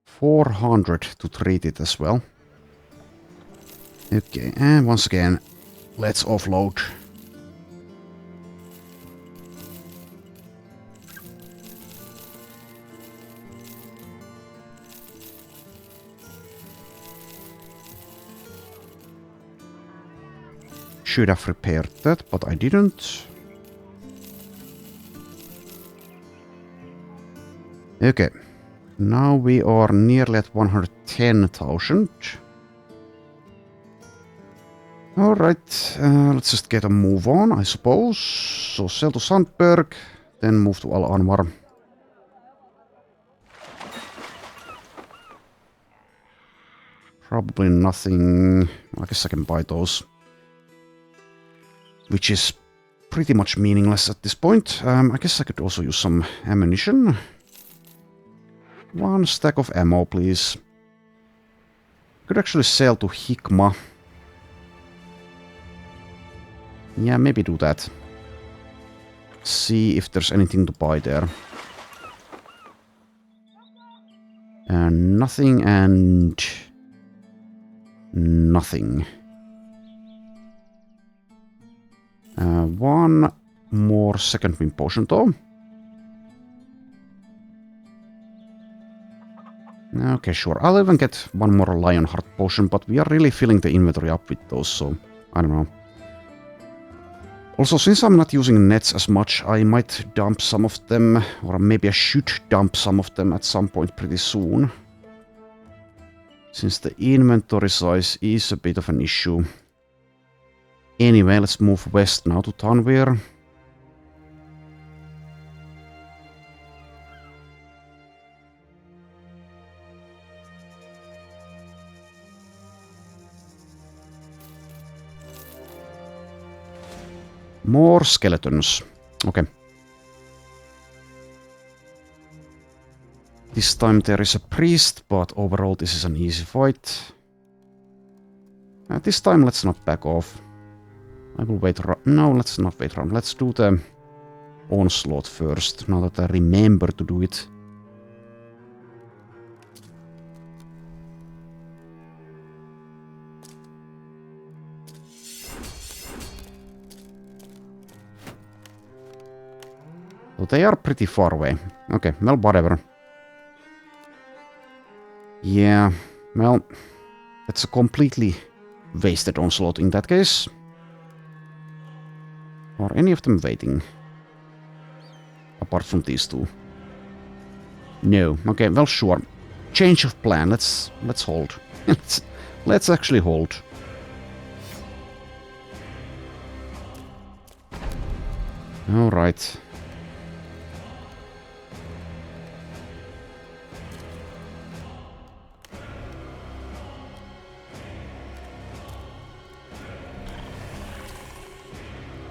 400 to treat it as well. Okay, and once again, let's offload. Should have repaired that, but I didn't. Okay, now we are nearly at 110,000. Alright, let's just get a move on, I suppose. So sell to Sandberg, then move to Al Anwar. Probably nothing. I guess I can buy those. Which is pretty much meaningless at this point. I guess I could also use some ammunition. One stack of ammo, please. Could actually sell to Hikma. Yeah, maybe do that. See if there's anything to buy there. And nothing and nothing. One more second wind potion though. Okay, sure. I'll even get one more Lionheart potion, but we are really filling the inventory up with those, so I don't know. Also, since I'm not using nets as much, I might dump some of them, or maybe I should dump some of them at some point pretty soon. Since the inventory size is a bit of an issue. Anyway, let's move west now to Tanvir. More skeletons. Okay. This time there is a priest, but overall this is an easy fight. This time let's not back off. I will wait around. No, let's not wait around. Let's do the onslaught first, now that I remember to do it. So they are pretty far away. Okay, well, whatever. Yeah, well, that's a completely wasted onslaught in that case. Are any of them waiting? Apart from these two. No. Okay, well, sure. Change of plan. Let's hold. let's actually hold. All right.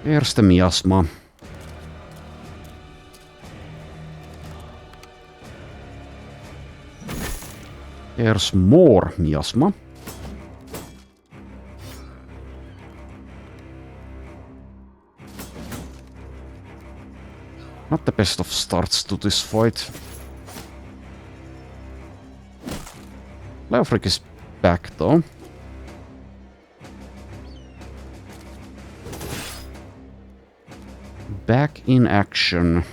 Here's the miasma. There's more miasma. Not the best of starts to this fight. Leofric is back though. Back in action.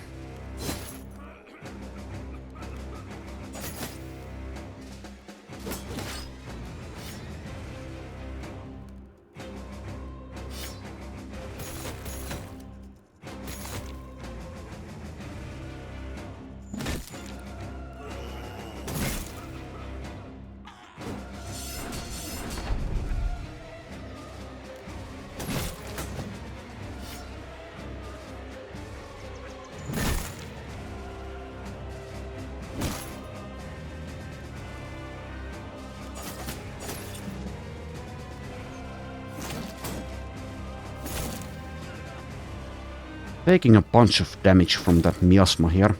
Taking a bunch of damage from that miasma here.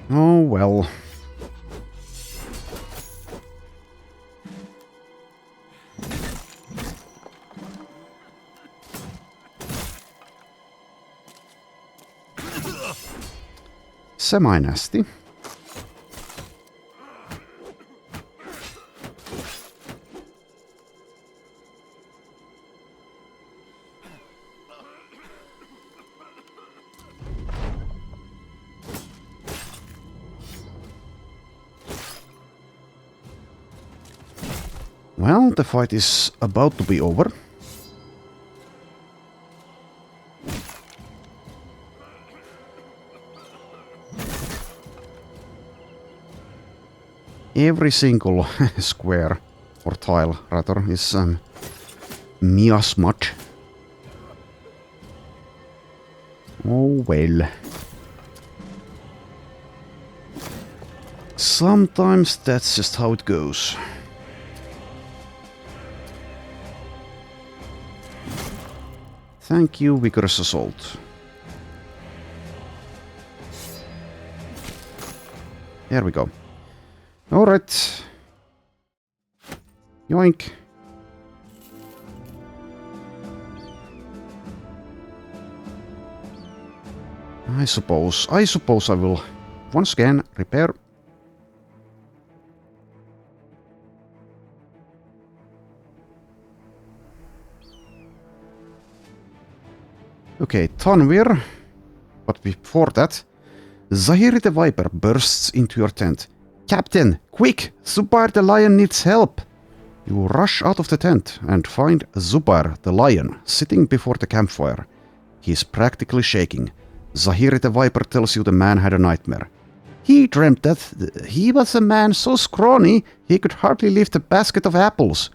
Oh well. Semi-nasty. Well, the fight is about to be over. Every single square, or tile rather, is miasmat. Oh well. Sometimes that's just how it goes. Thank you, Vigorous Assault. There we go. Alright. Yoink. I suppose I will once again repair. Okay, Tanvir. But before that, Zahiri the Viper bursts into your tent. Captain, quick! Zubair the Lion needs help! You rush out of the tent and find Zubair the Lion sitting before the campfire. He's practically shaking. Zahiri the Viper tells you the man had a nightmare. He dreamt that he was a man so scrawny he could hardly lift a basket of apples.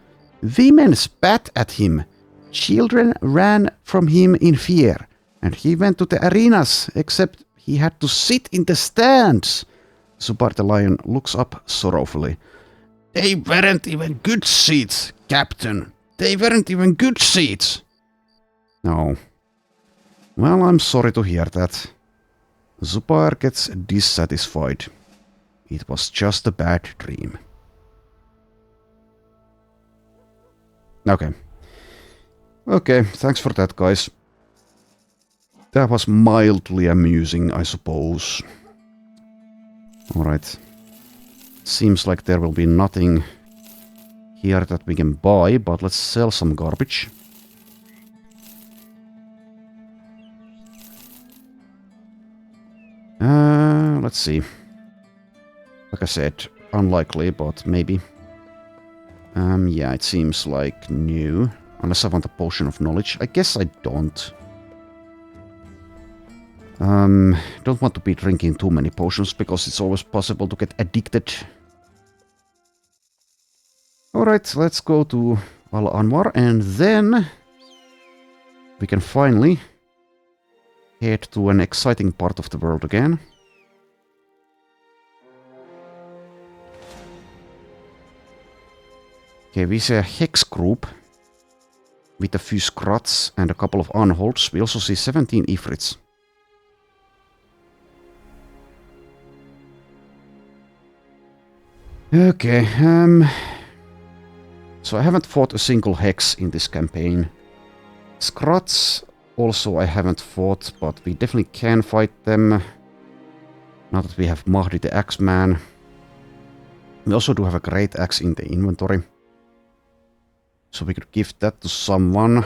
Women spat at him. Children ran from him in fear. And he went to the arenas, except he had to sit in the stands. Zubar the Lion looks up sorrowfully. They weren't even good seats, Captain. They weren't even good seats. No. Well, I'm sorry to hear that. Zubar gets dissatisfied. It was just a bad dream. Okay. Okay, thanks for that, guys. That was mildly amusing, I suppose. Alright. Seems like there will be nothing here that we can buy, but let's sell some garbage. Let's see. Like I said, unlikely, but maybe. Yeah, it seems like new. Unless I want a potion of knowledge. I guess I don't. Don't want to be drinking too many potions because it's always possible to get addicted. Alright, let's go to Al Anwar and then we can finally head to an exciting part of the world again. Okay, we see a hex group with a few scrots and a couple of unholds. We also see 17 ifrits. Okay, so I haven't fought a single hex in this campaign. Scrots also I haven't fought, but we definitely can fight them. Now that we have Mahdi the Axeman. We also do have a great axe in the inventory. So we could give that to someone.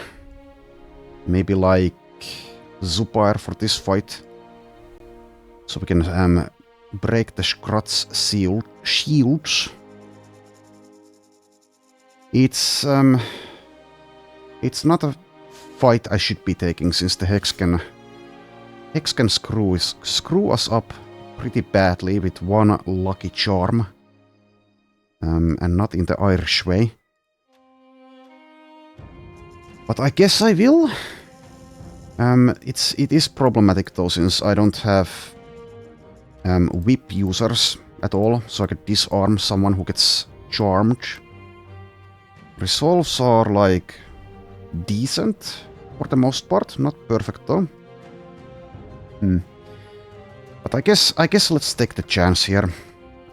Maybe like Zubair for this fight. So we can break the Scrot's shields. It's not a fight I should be taking since the Hex can screw us up pretty badly with one lucky charm. And not in the Irish way. But I guess I will. It is problematic though, since I don't have whip users at all, so I could disarm someone who gets charmed. Resolves are like decent for the most part, not perfect though. But I guess let's take the chance here.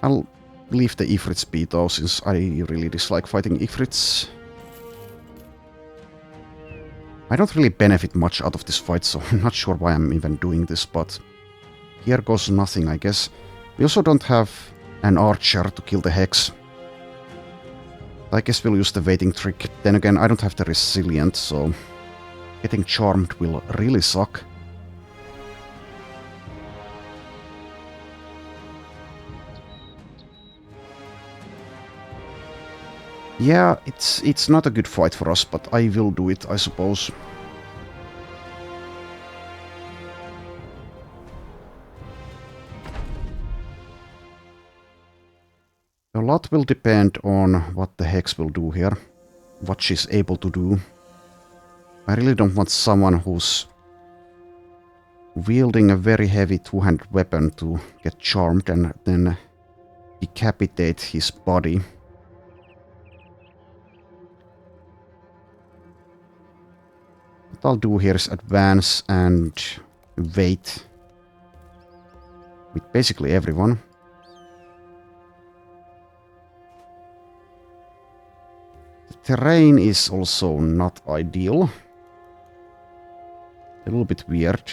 I'll leave the Ifrits be though, since I really dislike fighting Ifrits. I don't really benefit much out of this fight, so I'm not sure why I'm even doing this, but here goes nothing, I guess. We also don't have an archer to kill the Hex. I guess we'll use the waiting trick. Then again, I don't have the resilient, so getting charmed will really suck. Yeah, it's not a good fight for us, but I will do it, I suppose. A lot will depend on what the Hex will do here, what she's able to do. I really don't want someone who's wielding a very heavy two-handed weapon to get charmed and then decapitate his body. What I'll do here is advance and wait with basically everyone. The terrain is also not ideal. A little bit weird.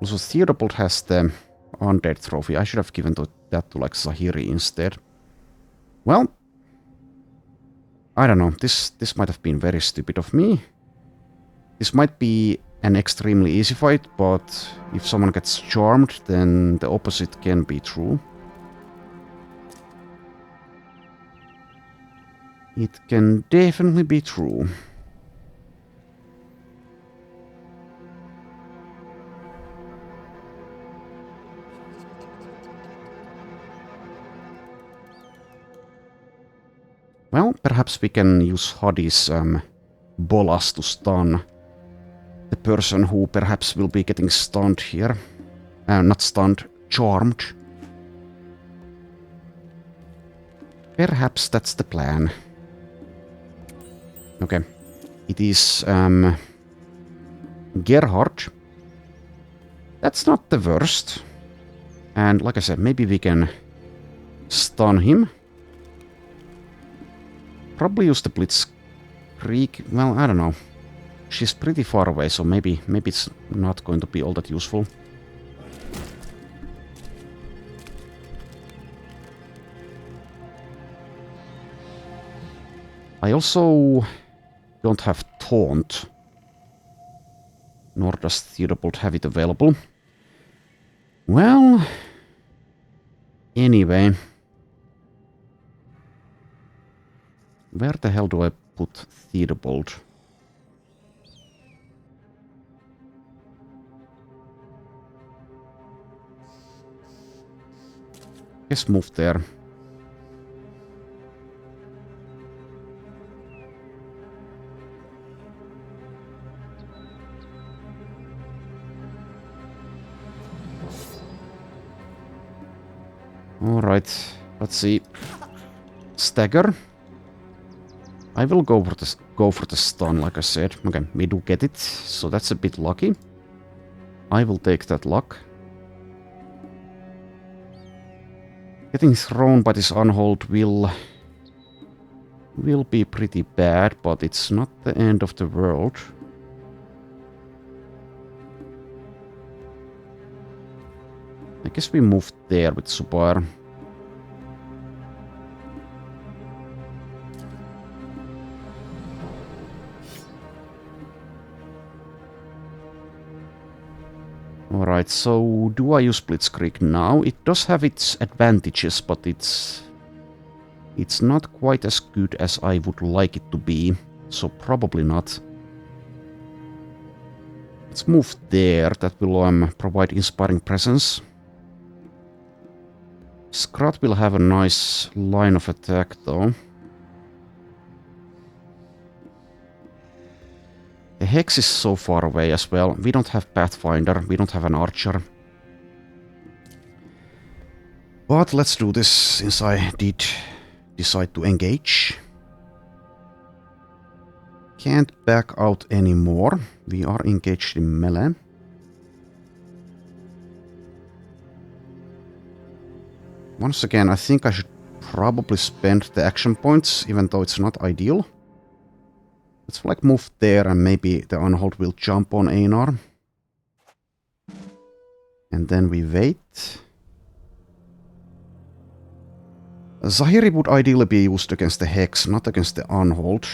Also, Theodobald has the undead trophy. I should have given that to like Zahiri instead. Well, I don't know. This might have been very stupid of me. This might be an extremely easy fight, but if someone gets charmed, then the opposite can be true. It can definitely be true. Well, perhaps we can use Hadi's bolas to stun the person who perhaps will be getting stunned here. Not stunned, charmed. Perhaps that's the plan. Okay. It is Gerhard. That's not the worst. And like I said, maybe we can stun him. Probably use the Blitzkrieg. Well, I don't know. She's pretty far away, so maybe it's not going to be all that useful. I also don't have Taunt. Nor does Theodobald have it available. Well... Anyway... Where the hell do I put Theodobald? Guess move there. Alright, let's see. Stagger. I will go for the stun, like I said. Okay, we do get it, so that's a bit lucky. I will take that luck. Getting thrown by this unhold will be pretty bad, but it's not the end of the world. I guess we moved there with Subar. Alright, so do I use Blitzkrieg now? It does have its advantages, but it's not quite as good as I would like it to be, so probably not. Let's move there, that will provide Inspiring Presence. Scrat will have a nice line of attack though. The Hex is so far away as well. We don't have Pathfinder, we don't have an Archer. But let's do this since I did decide to engage. Can't back out anymore. We are engaged in melee. Once again, I think I should probably spend the action points, even though it's not ideal. Let's like move there and maybe the Unhold will jump on Einar. And then we wait. Zahiri would ideally be used against the Hex, not against the Unhold.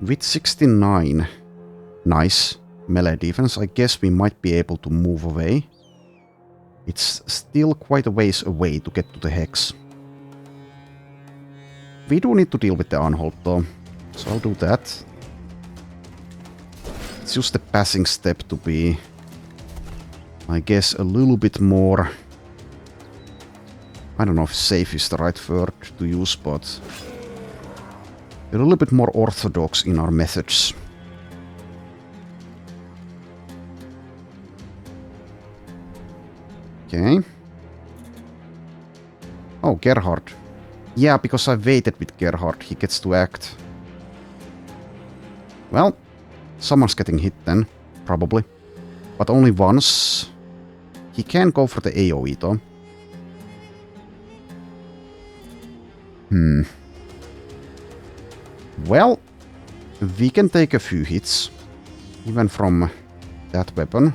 With 69, nice melee defense, I guess we might be able to move away. It's still quite a ways away to get to the Hex. We do need to deal with the Unhold though, so I'll do that. Let's use the passing step to be, I guess, a little bit more... I don't know if safe is the right word to use, but... a little bit more orthodox in our methods. Okay. Oh, Gerhard. Yeah, because I waited with Gerhard, he gets to act. Well, someone's getting hit then, probably. But only once. He can go for the AoE though. Well, we can take a few hits, even from that weapon.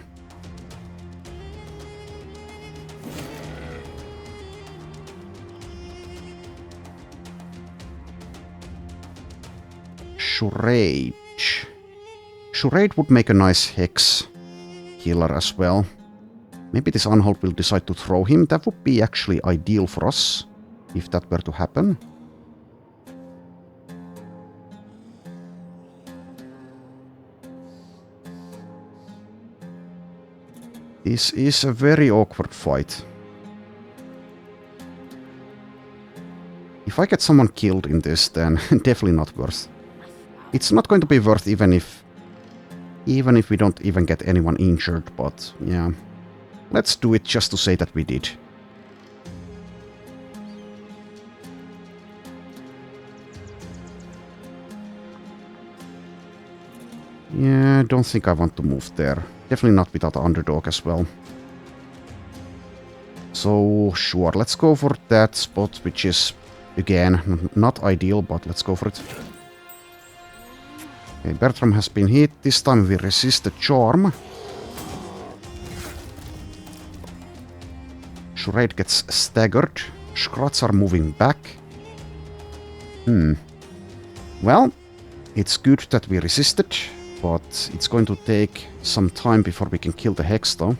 Charade. Charade would make a nice Hex killer as well. Maybe this Unhold will decide to throw him. That would be actually ideal for us. if that were to happen. This is a very awkward fight. If I get someone killed in this, then definitely not worth. It's not going to be worth even if we don't even get anyone injured, but yeah. Let's do it just to say that we did. Yeah, I don't think I want to move there. Definitely not without the underdog as well. So, sure, let's go for that spot, which is, again, not ideal, but let's go for it. Okay, Bertram has been hit. This time we resist the charm. Charade gets staggered. Scrats are moving back. Well, it's good that we resisted, but it's going to take some time before we can kill the Hex, though.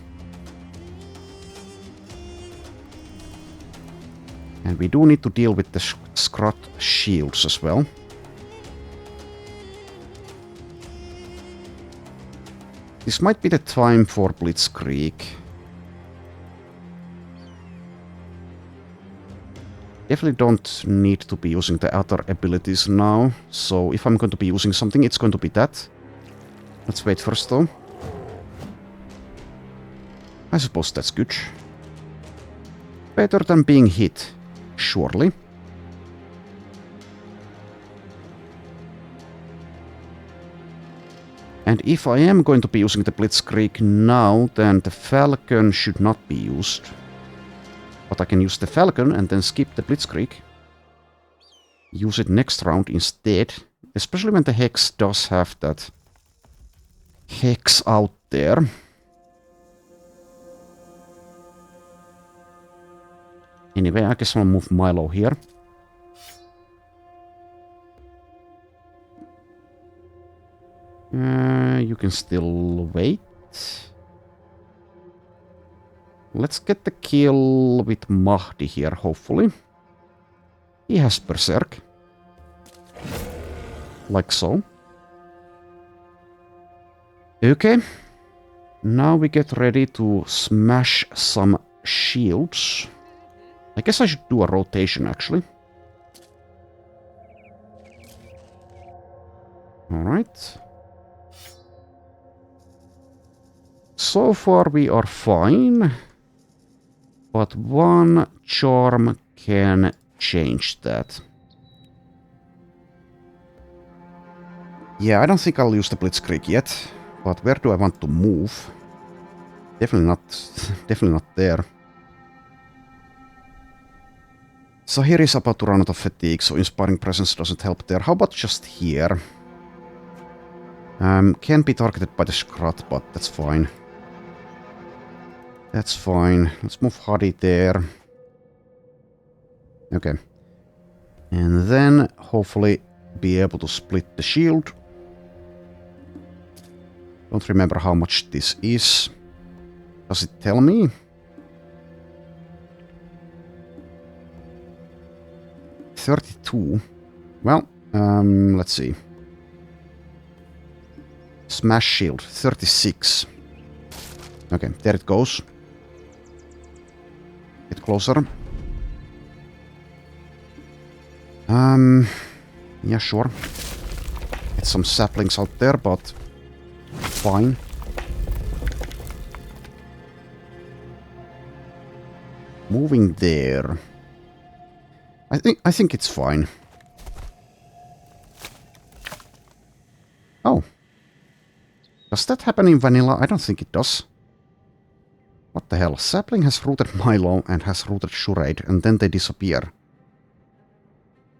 And we do need to deal with the Scrat shields as well. This might be the time for Blitzkrieg. Definitely don't need to be using the other abilities now. So if I'm going to be using something, it's going to be that. Let's wait first, though. I suppose that's good. Better than being hit, surely. And if I am going to be using the Blitzkrieg now, then the Falcon should not be used. But I can use the Falcon and then skip the Blitzkrieg. Use it next round instead. Especially when the Hex does have that Hex out there. Anyway, I guess I'll move Milo here. You can still wait. Let's get the kill with Mahdi here, hopefully. He has Berserk. Like so. Okay. Now we get ready to smash some shields. I guess I should do a rotation, actually. Alright. So far we are fine. But one charm can change that. Yeah, I don't think I'll use the Blitzkrieg yet. But where do I want to move? Definitely not there. Sahir is about to run out of fatigue, so Inspiring Presence doesn't help there. How about just here? Can be targeted by the Scrat, but that's fine. That's fine. Let's move Hadi there. Okay. And then, hopefully, be able to split the shield. Don't remember how much this is. Does it tell me? $32. Well, let's see. Smash shield, 36. Okay, there it goes. Get closer. Yeah, sure. Get some saplings out there, but fine. Moving there. I think it's fine. Oh. Does that happen in vanilla? I don't think it does. What the hell? Sapling has rooted Milo and has rooted Charade, and then they disappear.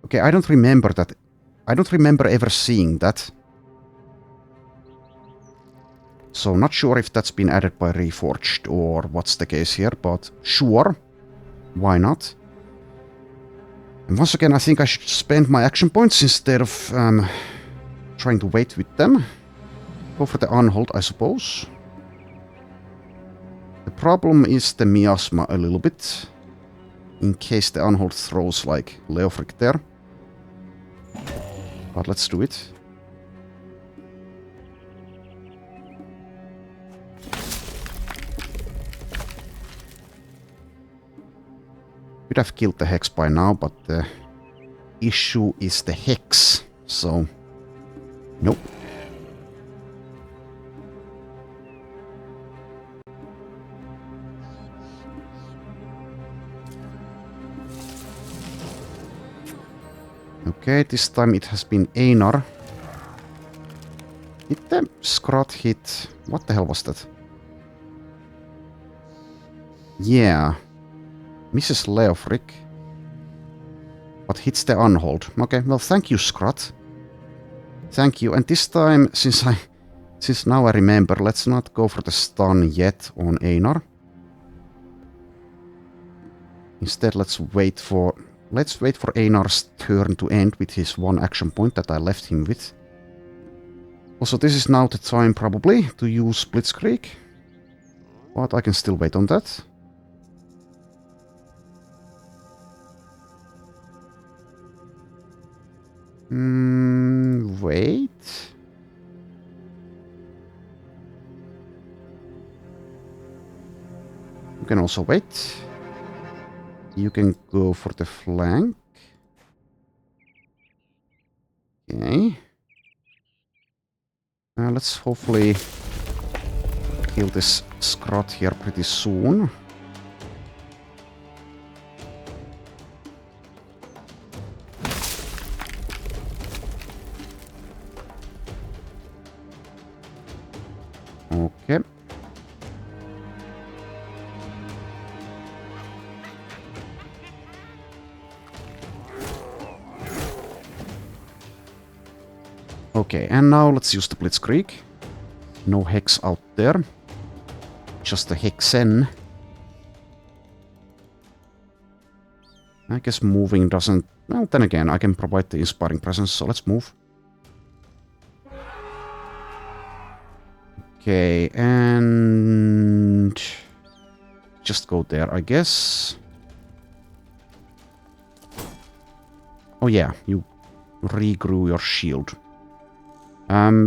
Okay, I don't remember that. I don't remember ever seeing that. So not sure if that's been added by Reforged or what's the case here, but sure. Why not? And once again, I think I should spend my action points instead of trying to wait with them. Go for the unhold, I suppose. The problem is the miasma a little bit. in case the unhold throws like Leofric there. But let's do it. Could have killed the Hex by now, but the issue is the Hex, so nope. Okay, this time it has been Einar. Did the Scrot hit? What the hell was that? Yeah. Misses Leofric. But hits the unhold. Okay, well thank you, Scrot. Thank you. And this time, since now I remember, let's not go for the stun yet on Einar. Instead, let's wait for Einar's turn to end with his one action point that I left him with. Also, this is now the time probably to use Blitzkrieg. But I can still wait on that. Wait. You can also wait. You can go for the flank. Okay. Let's hopefully kill this Scrot here pretty soon. Okay. Okay, and now let's use the Blitzkrieg. No Hex out there. Just a Hexen. I guess moving doesn't... Well, then again, I can provide the Inspiring Presence, so let's move. Okay, and... just go there, I guess. Oh yeah, you regrew your shield.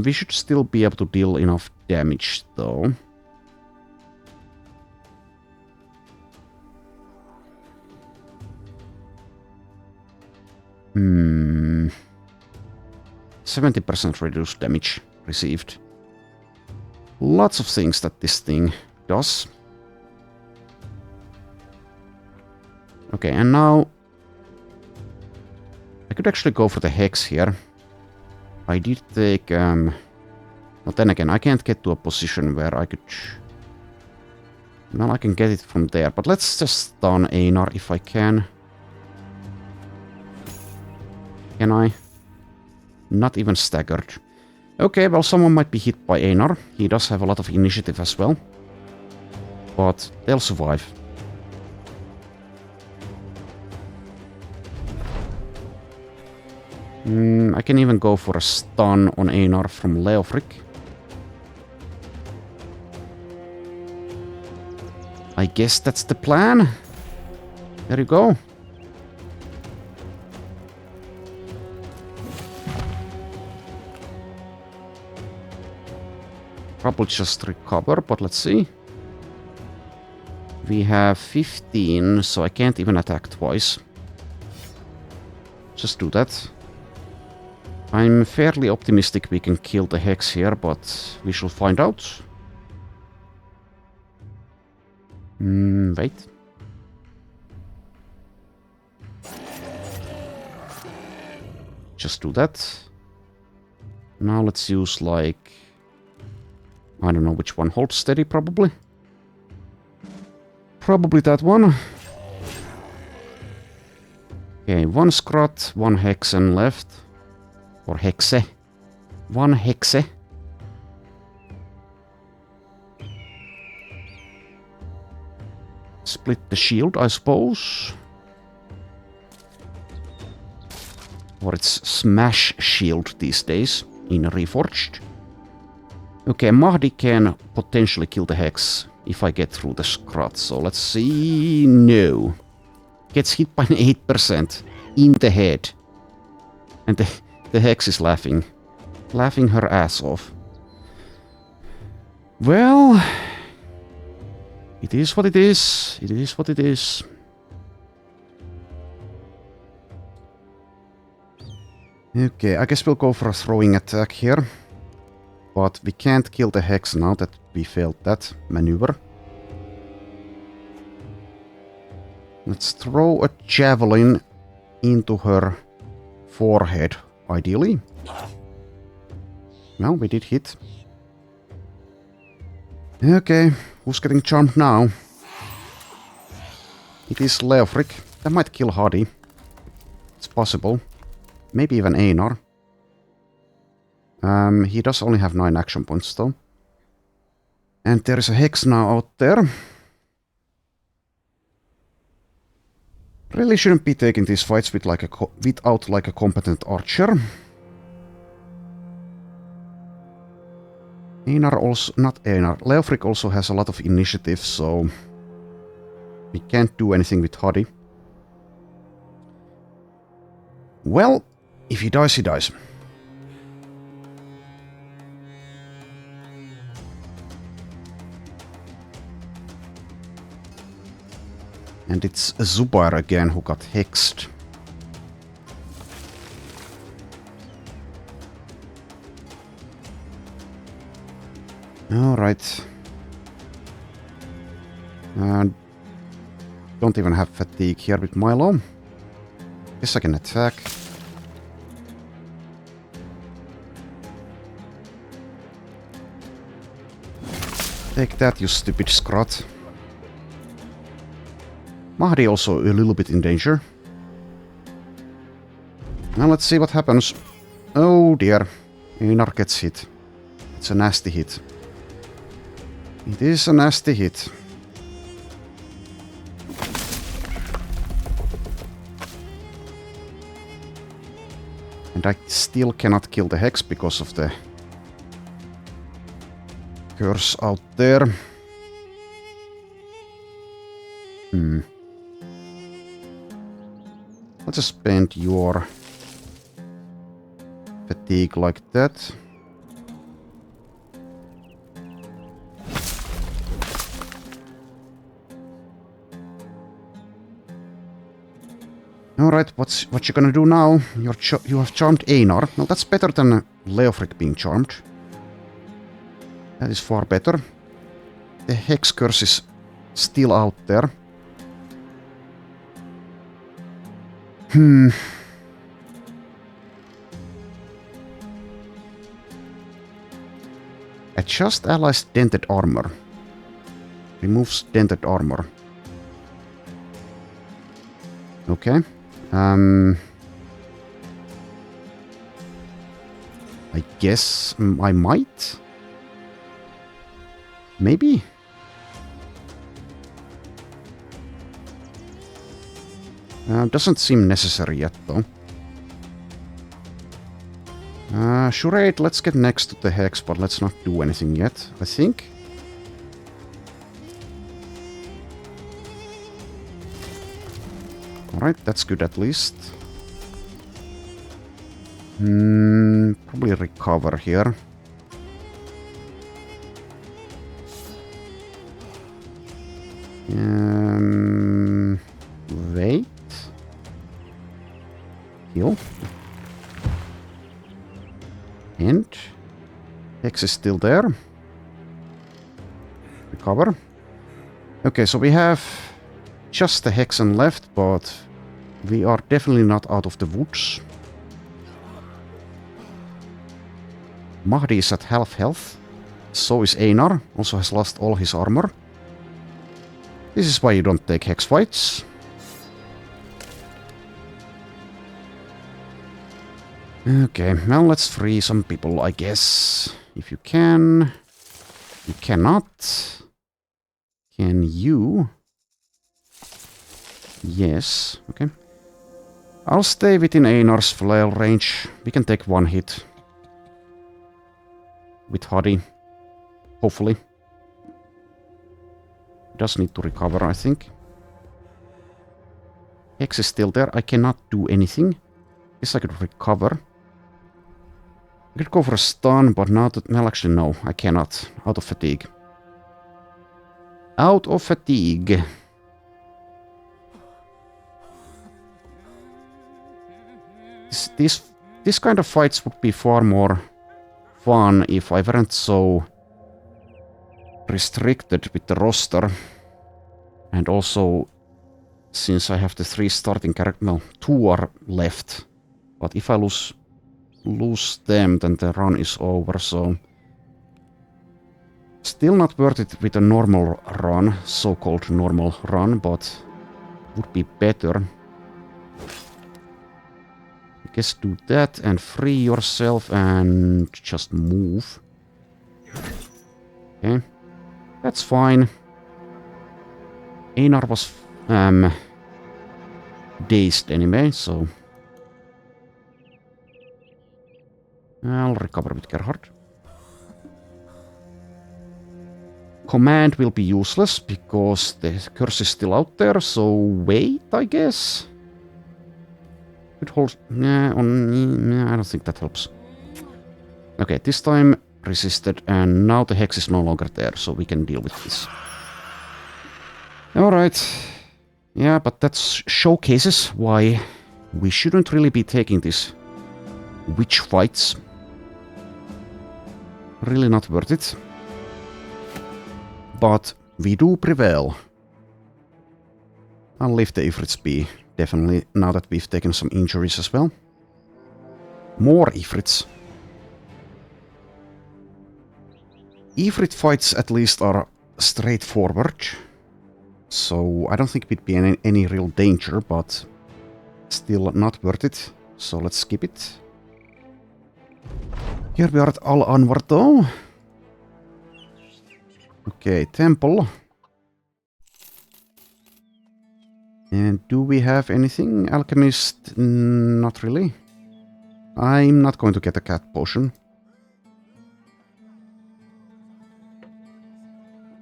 We should still be able to deal enough damage, though. Hmm. 70% reduced damage received. Lots of things that this thing does. Okay, and now I could actually go for the Hex here. I did take... But then again, I can't get to a position where I could... Well, I can get it from there, but let's just stun Einar if I can. Can I? Not even staggered. Okay, well, someone might be hit by Einar. He does have a lot of initiative as well. But they'll survive. I can even go for a stun on Einar from Leofric. I guess that's the plan. There you go. Probably just recover, but let's see. We have 15, so I can't even attack twice. Just do that. I'm fairly optimistic we can kill the Hex here, but we shall find out. Wait. Just do that. Now let's use, like... I don't know which one. Hold steady, probably. Probably that one. Okay, one Scrot, one Hexen left. Or Hexe. One Hexe. Split the shield, I suppose. Or it's Smash Shield these days in Reforged. Okay, Mahdi can potentially kill the Hex if I get through the Scrot, so let's see... No. gets hit by an 8% in the head. And the Hex is laughing. Laughing her ass off. Well... It is what it is. It is what it is. Okay, I guess we'll go for a throwing attack here. But we can't kill the Hex now that we failed that maneuver. Let's throw a javelin into her forehead, ideally. Well, we did hit. Okay, who's getting charmed now? It is Leofric. That might kill Hadi. It's possible. Maybe even Einar. He does only have 9 action points though. And there is a Hex now out there. Really shouldn't be taking these fights with without like a competent archer. Einar also... not Einar. Leofric also has a lot of initiative, so... we can't do anything with Hadi. Well, if he dies, he dies. And it's Zubair again who got hexed. Alright. Don't even have fatigue here with Milo. Guess I can attack. Take that, you stupid scrot. Mahdi also a little bit in danger. Now let's see what happens. Oh dear. Einar gets hit. It's a nasty hit. It is a nasty hit. And I still cannot kill the Hex because of the curse out there. Let's just spend your fatigue like that. Alright, what you gonna do now? You have charmed Einar. Well, that's better than Leofric being charmed. That is far better. The Hex curse is still out there. Adjust allies' dented armor. Removes dented armor. Okay. I guess I might. Maybe. Doesn't seem necessary yet, though. Charade, let's get next to the Hex, but let's not do anything yet, I think. Alright, that's good at least. Probably recover here. Wait. Heal. And Hex is still there. Recover. Okay, so we have just the Hexen left, but we are definitely not out of the woods. Mahdi is at half health. So is Einar, also has lost all his armor. This is why you don't take Hex fights. Okay, well, let's free some people, I guess. If you can. You cannot. Can you? Yes, okay. I'll stay within Einar's flail range. We can take one hit. With Hadi. Hopefully. Does need to recover, I think. Hex is still there. I cannot do anything. Guess I could recover. I could go for a stun, but now that... Well, actually, no. I cannot. Out of fatigue. Out of fatigue. This kind of fights would be far more fun if I weren't so restricted with the roster. And also, since I have the 3 starting characters, well, 2 are left. But if I lose them, then the run is over, so... Still not worth it with a normal run, so-called normal run, but would be better. I guess do that and free yourself and just move. Okay, that's fine. Einar was dazed anyway, so I'll recover with Gerhard. Command will be useless because the curse is still out there, so wait, I guess. Could hold. Nah, I don't think that helps. Okay, this time resisted, and now the hex is no longer there, so we can deal with this. Alright. Yeah, but that showcases why we shouldn't really be taking these witch fights. Really not worth it. But we do prevail. I'll leave the Ifrits be, definitely, now that we've taken some injuries as well. More Ifrits. Ifrit fights at least are straightforward. So I don't think we'd be in any real danger, but still not worth it. So let's skip it. Here we are at Al Anwar though. Okay, temple. And do we have anything? Alchemist? Not really. I'm not going to get a cat potion.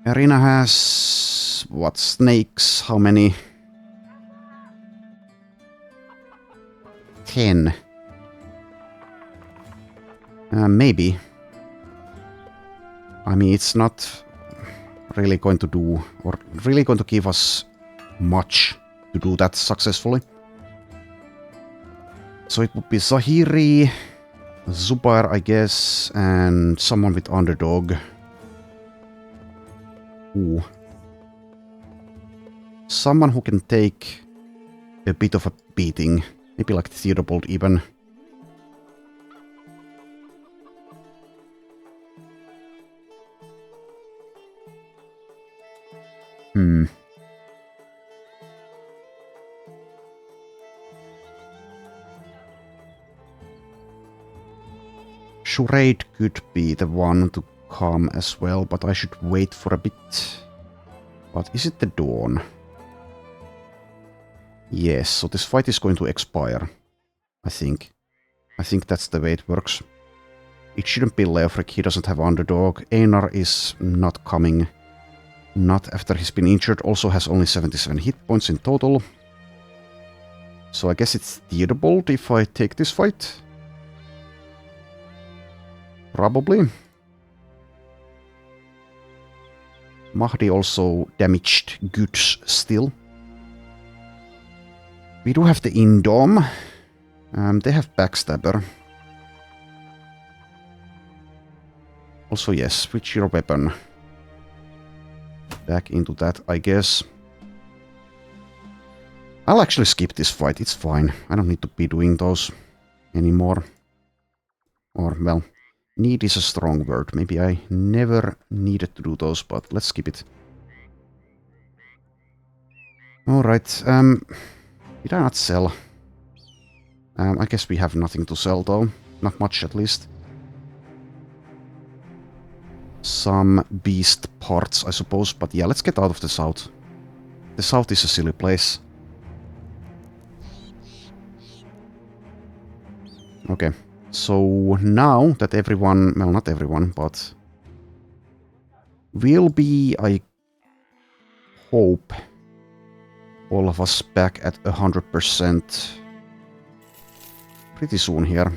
Arena has... what? Snakes? How many? 10. Maybe. I mean, it's not really going to do, or really going to give us much to do that successfully. So it would be Zahiri, Zubair, I guess, and someone with underdog. Ooh. Someone who can take a bit of a beating. Maybe like Theodobald even. Charade could be the one to come as well, but I should wait for a bit. But is it the dawn? Yes, so this fight is going to expire. I think. I think that's the way it works. It shouldn't be Leofric, he doesn't have underdog. Einar is not coming. Not after he's been injured, also has only 77 hit points in total. So I guess it's Theodobald if I take this fight. Probably. Mahdi also damaged goods still. We do have the Indom. They have Backstabber. Also yes, switch your weapon. Back into that, I guess. I'll actually skip this fight, it's fine. I don't need to be doing those anymore. Or, well, need is a strong word. Maybe I never needed to do those, but let's skip it. Alright, did I not sell? I guess we have nothing to sell though. Not much at least. Some beast parts, I suppose, but yeah, let's get out of the south. The south is a silly place. Okay, so now that everyone, well, not everyone, but will be, I hope, all of us back at 100% pretty soon here.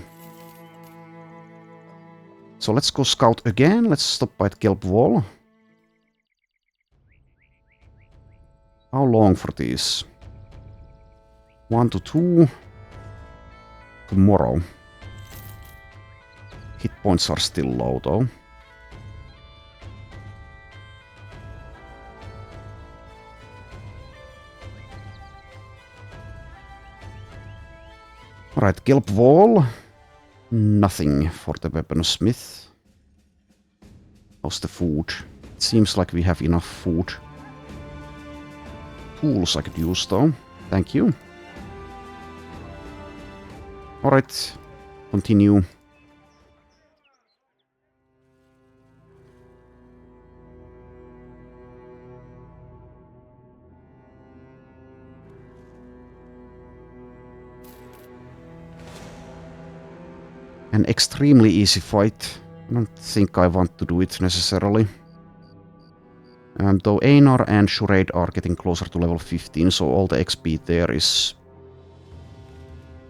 So let's go scout again. Let's stop by the kelp wall. How long for these? 1 to 2. Tomorrow. Hit points are still low though. Alright, kelp wall. Nothing for the weaponsmith. How's the food? It seems like we have enough food. Tools I could use though. Thank you. Alright, continue. An extremely easy fight. I don't think I want to do it necessarily. Though Einar and Shurade are getting closer to level 15, so all the XP there is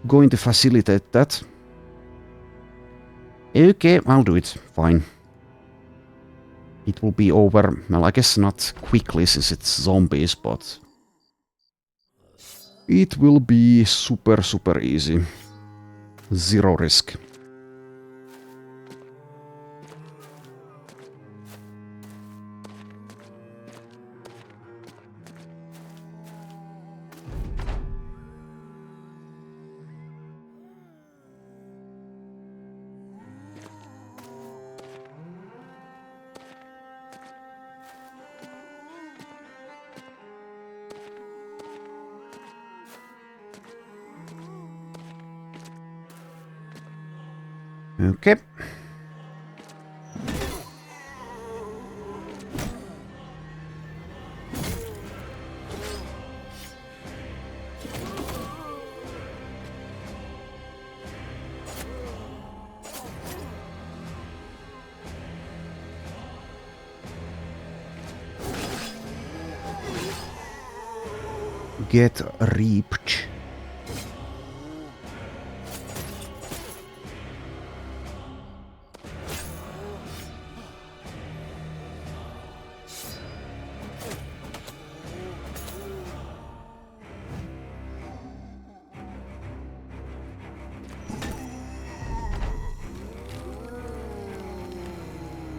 going to facilitate that. Okay, I'll do it. Fine. It will be over, well, I guess not quickly since it's zombies, but it will be super, super easy. Zero risk. Okay. Get reaped.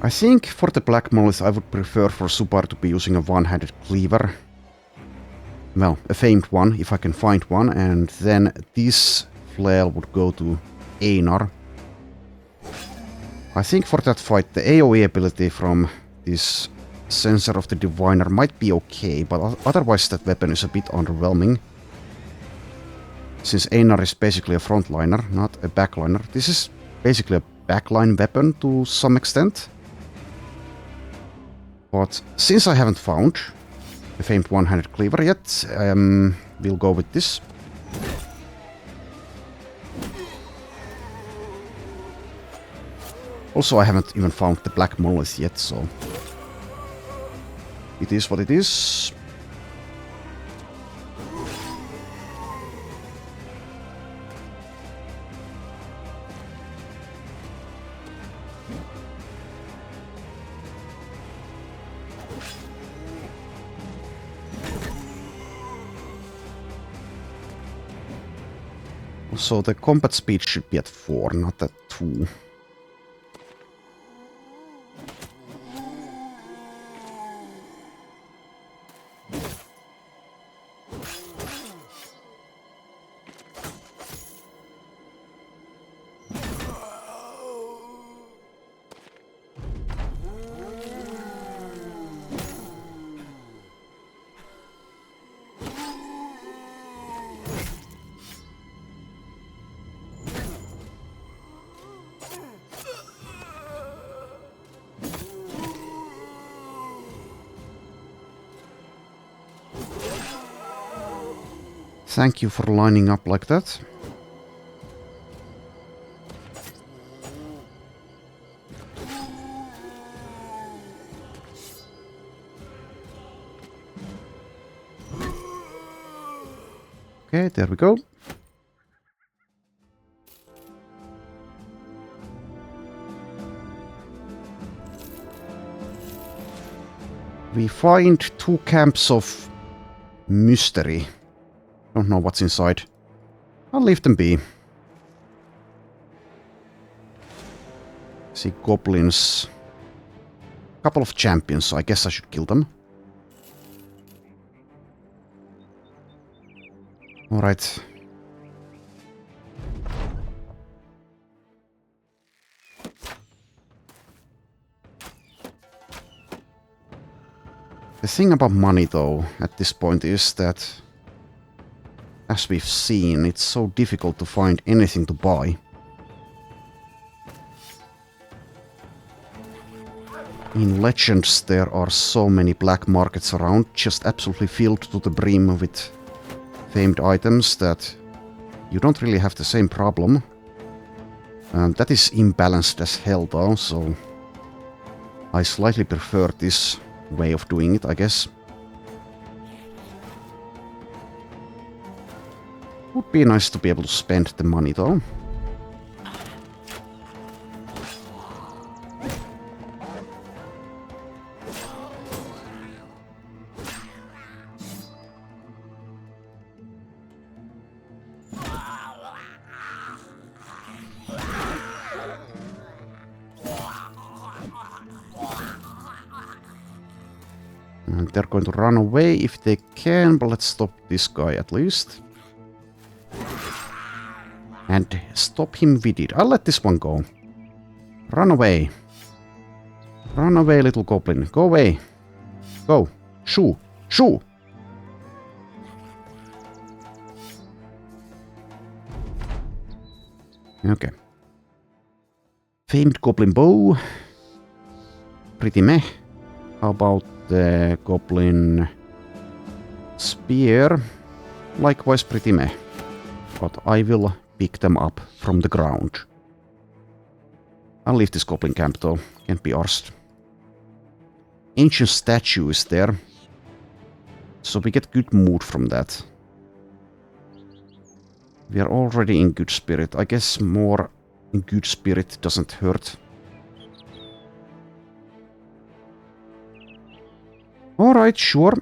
I think for the Black Monolith I would prefer for Supar to be using a one-handed cleaver. Well, a famed one, if I can find one, and then this flail would go to Einar. I think for that fight the AoE ability from this Sensor of the Diviner might be okay, but otherwise that weapon is a bit underwhelming. Since Einar is basically a frontliner, not a backliner. This is basically a backline weapon to some extent. But since I haven't found the famed one-handed cleaver yet, we'll go with this. Also, I haven't even found the Black Monolith yet, so it is what it is. So the combat speed should be at 4, not at 2. Thank you for lining up like that. Okay, there we go. We find 2 camps of mystery. Don't know what's inside. I'll leave them be. See goblins. Couple of champions, so I guess I should kill them. Alright. The thing about money, though, at this point is that, as we've seen, it's so difficult to find anything to buy. In Legends, there are so many black markets around, just absolutely filled to the brim with famed items that you don't really have the same problem. That is imbalanced as hell, though, so I slightly prefer this way of doing it, I guess. Would be nice to be able to spend the money, though. And they're going to run away if they can, but let's stop this guy at least. And stop him with it. I'll let this one go. Run away. Run away, little goblin. Go away. Go. Shoo. Shoo. Okay. Famed goblin bow. Pretty meh. How about the goblin spear? Likewise pretty meh. But I will pick them up from the ground. I'll leave this goblin camp though. Can't be arsed. Ancient statue is there. So we get good mood from that. We are already in good spirit. I guess more in good spirit doesn't hurt. Alright, sure.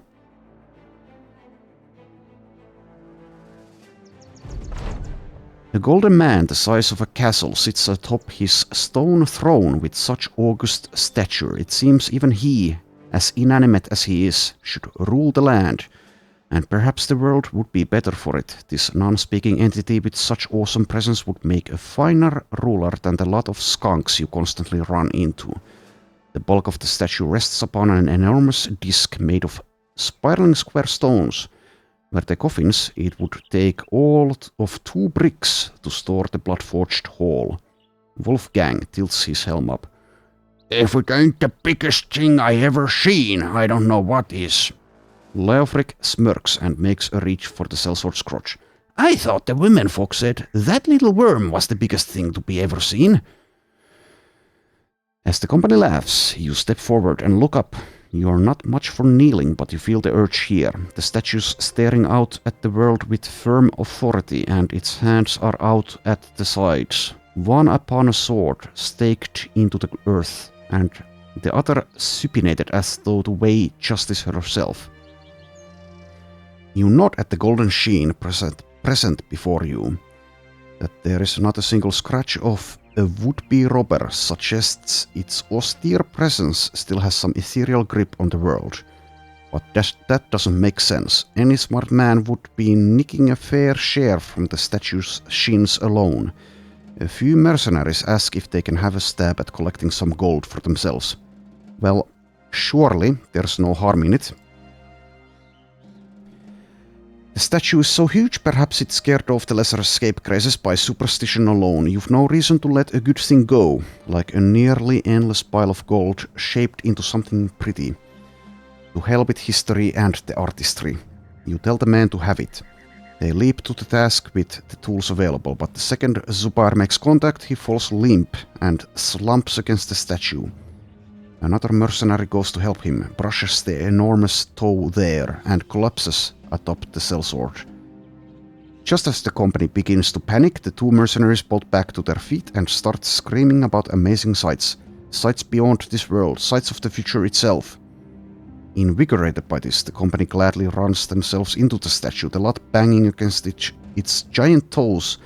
A golden man the size of a castle sits atop his stone throne with such august stature. It seems even he, as inanimate as he is, should rule the land. And perhaps the world would be better for it. This non-speaking entity with such awesome presence would make a finer ruler than the lot of skunks you constantly run into. The bulk of the statue rests upon an enormous disc made of spiraling square stones. Were the coffins, it would take all of 2 bricks to store the blood-forged hall. Wolfgang tilts his helm up. If it ain't the biggest thing I ever seen, I don't know what is. Leofric smirks and makes a reach for the sellsword's crotch. I thought the women folk said that little worm was the biggest thing to be ever seen. As the company laughs, you step forward and look up. You are not much for kneeling, but you feel the urge here. The statue's staring out at the world with firm authority, and its hands are out at the sides, one upon a sword staked into the earth, and the other supinated as though to weigh justice herself. You nod at the golden sheen present before you. That there is not a single scratch of a would-be robber suggests its austere presence still has some ethereal grip on the world. But that doesn't make sense. Any smart man would be nicking a fair share from the statue's shins alone. A few mercenaries ask if they can have a stab at collecting some gold for themselves. Well, surely there's no harm in it. The statue is so huge, perhaps it scared off the lesser scapegraces by superstition alone. You've no reason to let a good thing go, like a nearly endless pile of gold shaped into something pretty. To hell with history and the artistry. You tell the men to have it. They leap to the task with the tools available, but the second Zubar makes contact, he falls limp and slumps against the statue. Another mercenary goes to help him, brushes the enormous toe there, and collapses atop the sellsword. Just as the company begins to panic, the two mercenaries bolt back to their feet and start screaming about amazing sights. Sights beyond this world, sights of the future itself. Invigorated by this, the company gladly runs themselves into the statue, the lot banging against its giant toes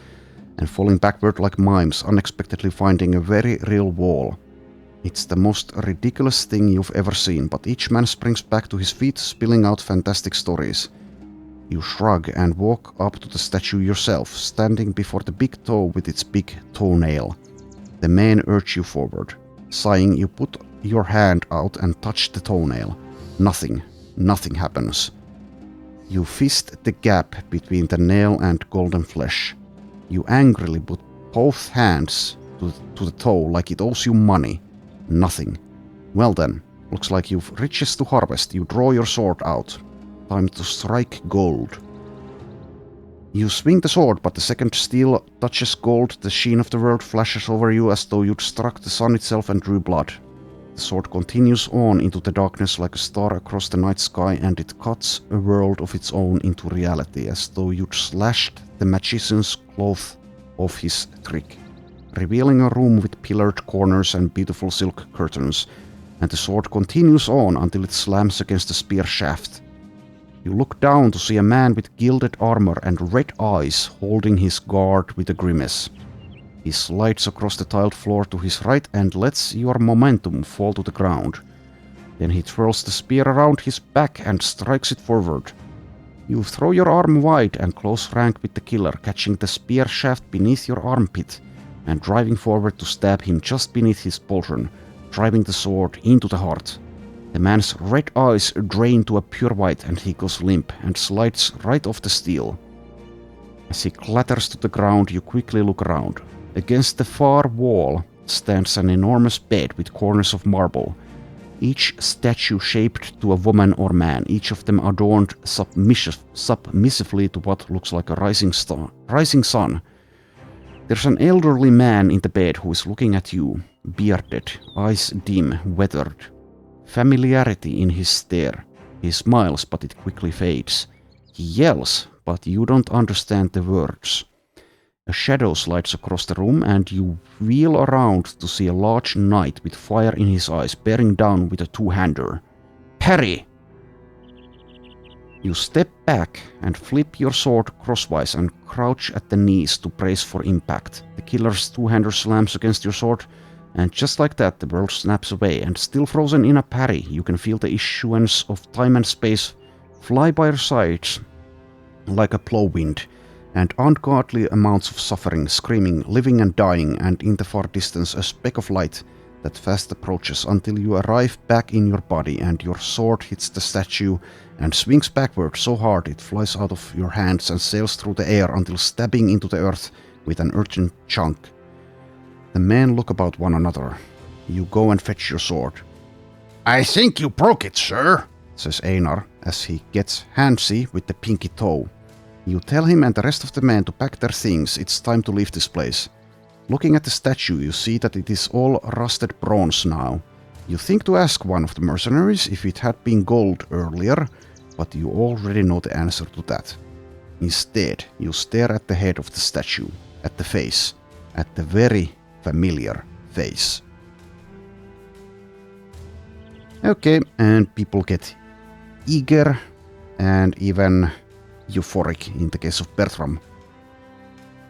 and falling backward like mimes, unexpectedly finding a very real wall. It's the most ridiculous thing you've ever seen, but each man springs back to his feet, spilling out fantastic stories. You shrug and walk up to the statue yourself, standing before the big toe with its big toenail. The men urge you forward. Sighing, you put your hand out and touch the toenail. Nothing happens. You fist the gap between the nail and golden flesh. You angrily put both hands to the toe like it owes you money. Nothing. Well then, looks like you've riches to harvest. You draw your sword out. Time to strike gold. You swing the sword, but the second steel touches gold, the sheen of the world flashes over you as though you'd struck the sun itself and drew blood. The sword continues on into the darkness like a star across the night sky, and it cuts a world of its own into reality, as though you'd slashed the magician's cloth off his trick, revealing a room with pillared corners and beautiful silk curtains, and the sword continues on until it slams against the spear shaft. You look down to see a man with gilded armor and red eyes holding his guard with a grimace. He slides across the tiled floor to his right and lets your momentum fall to the ground. Then he twirls the spear around his back and strikes it forward. You throw your arm wide and close rank with the killer, catching the spear shaft beneath your armpit and driving forward to stab him just beneath his pauldron, driving the sword into the heart. The man's red eyes drain to a pure white and he goes limp and slides right off the steel. As he clatters to the ground, you quickly look around. Against the far wall stands an enormous bed with corners of marble, each statue shaped to a woman or man, each of them adorned submissively to what looks like a rising sun. There's an elderly man in the bed who is looking at you, bearded, eyes dim, weathered. Familiarity in his stare. He smiles, but it quickly fades. He yells, but you don't understand the words. A shadow slides across the room, and you wheel around to see a large knight with fire in his eyes bearing down with a two-hander. Parry! You step back and flip your sword crosswise and crouch at the knees to brace for impact. The killer's two-hander slams against your sword, and just like that, the world snaps away, and still frozen in a parry, you can feel the issuance of time and space fly by your sides like a plow wind, and ungodly amounts of suffering, screaming, living and dying, and in the far distance a speck of light that fast approaches until you arrive back in your body and your sword hits the statue and swings backward so hard it flies out of your hands and sails through the air until stabbing into the earth with an urgent chunk. The men look about one another. You go and fetch your sword. "I think you broke it, sir," says Einar, as he gets handsy with the pinky toe. You tell him and the rest of the men to pack their things. It's time to leave this place. Looking at the statue, you see that it is all rusted bronze now. You think to ask one of the mercenaries if it had been gold earlier, but you already know the answer to that. Instead, you stare at the head of the statue, at the face, at the very familiar face. Okay, and people get eager and even euphoric in the case of Bertram.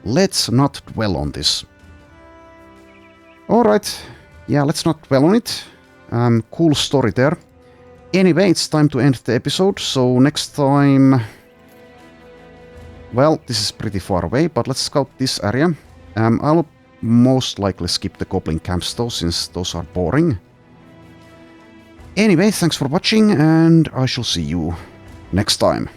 Let's not dwell on this. Alright, yeah, let's not dwell on it. Cool story there. Anyway, it's time to end the episode, so next time... Well, this is pretty far away, but let's scout this area. I'll most likely skip the goblin camps though, since those are boring. Anyway, thanks for watching, and I shall see you next time.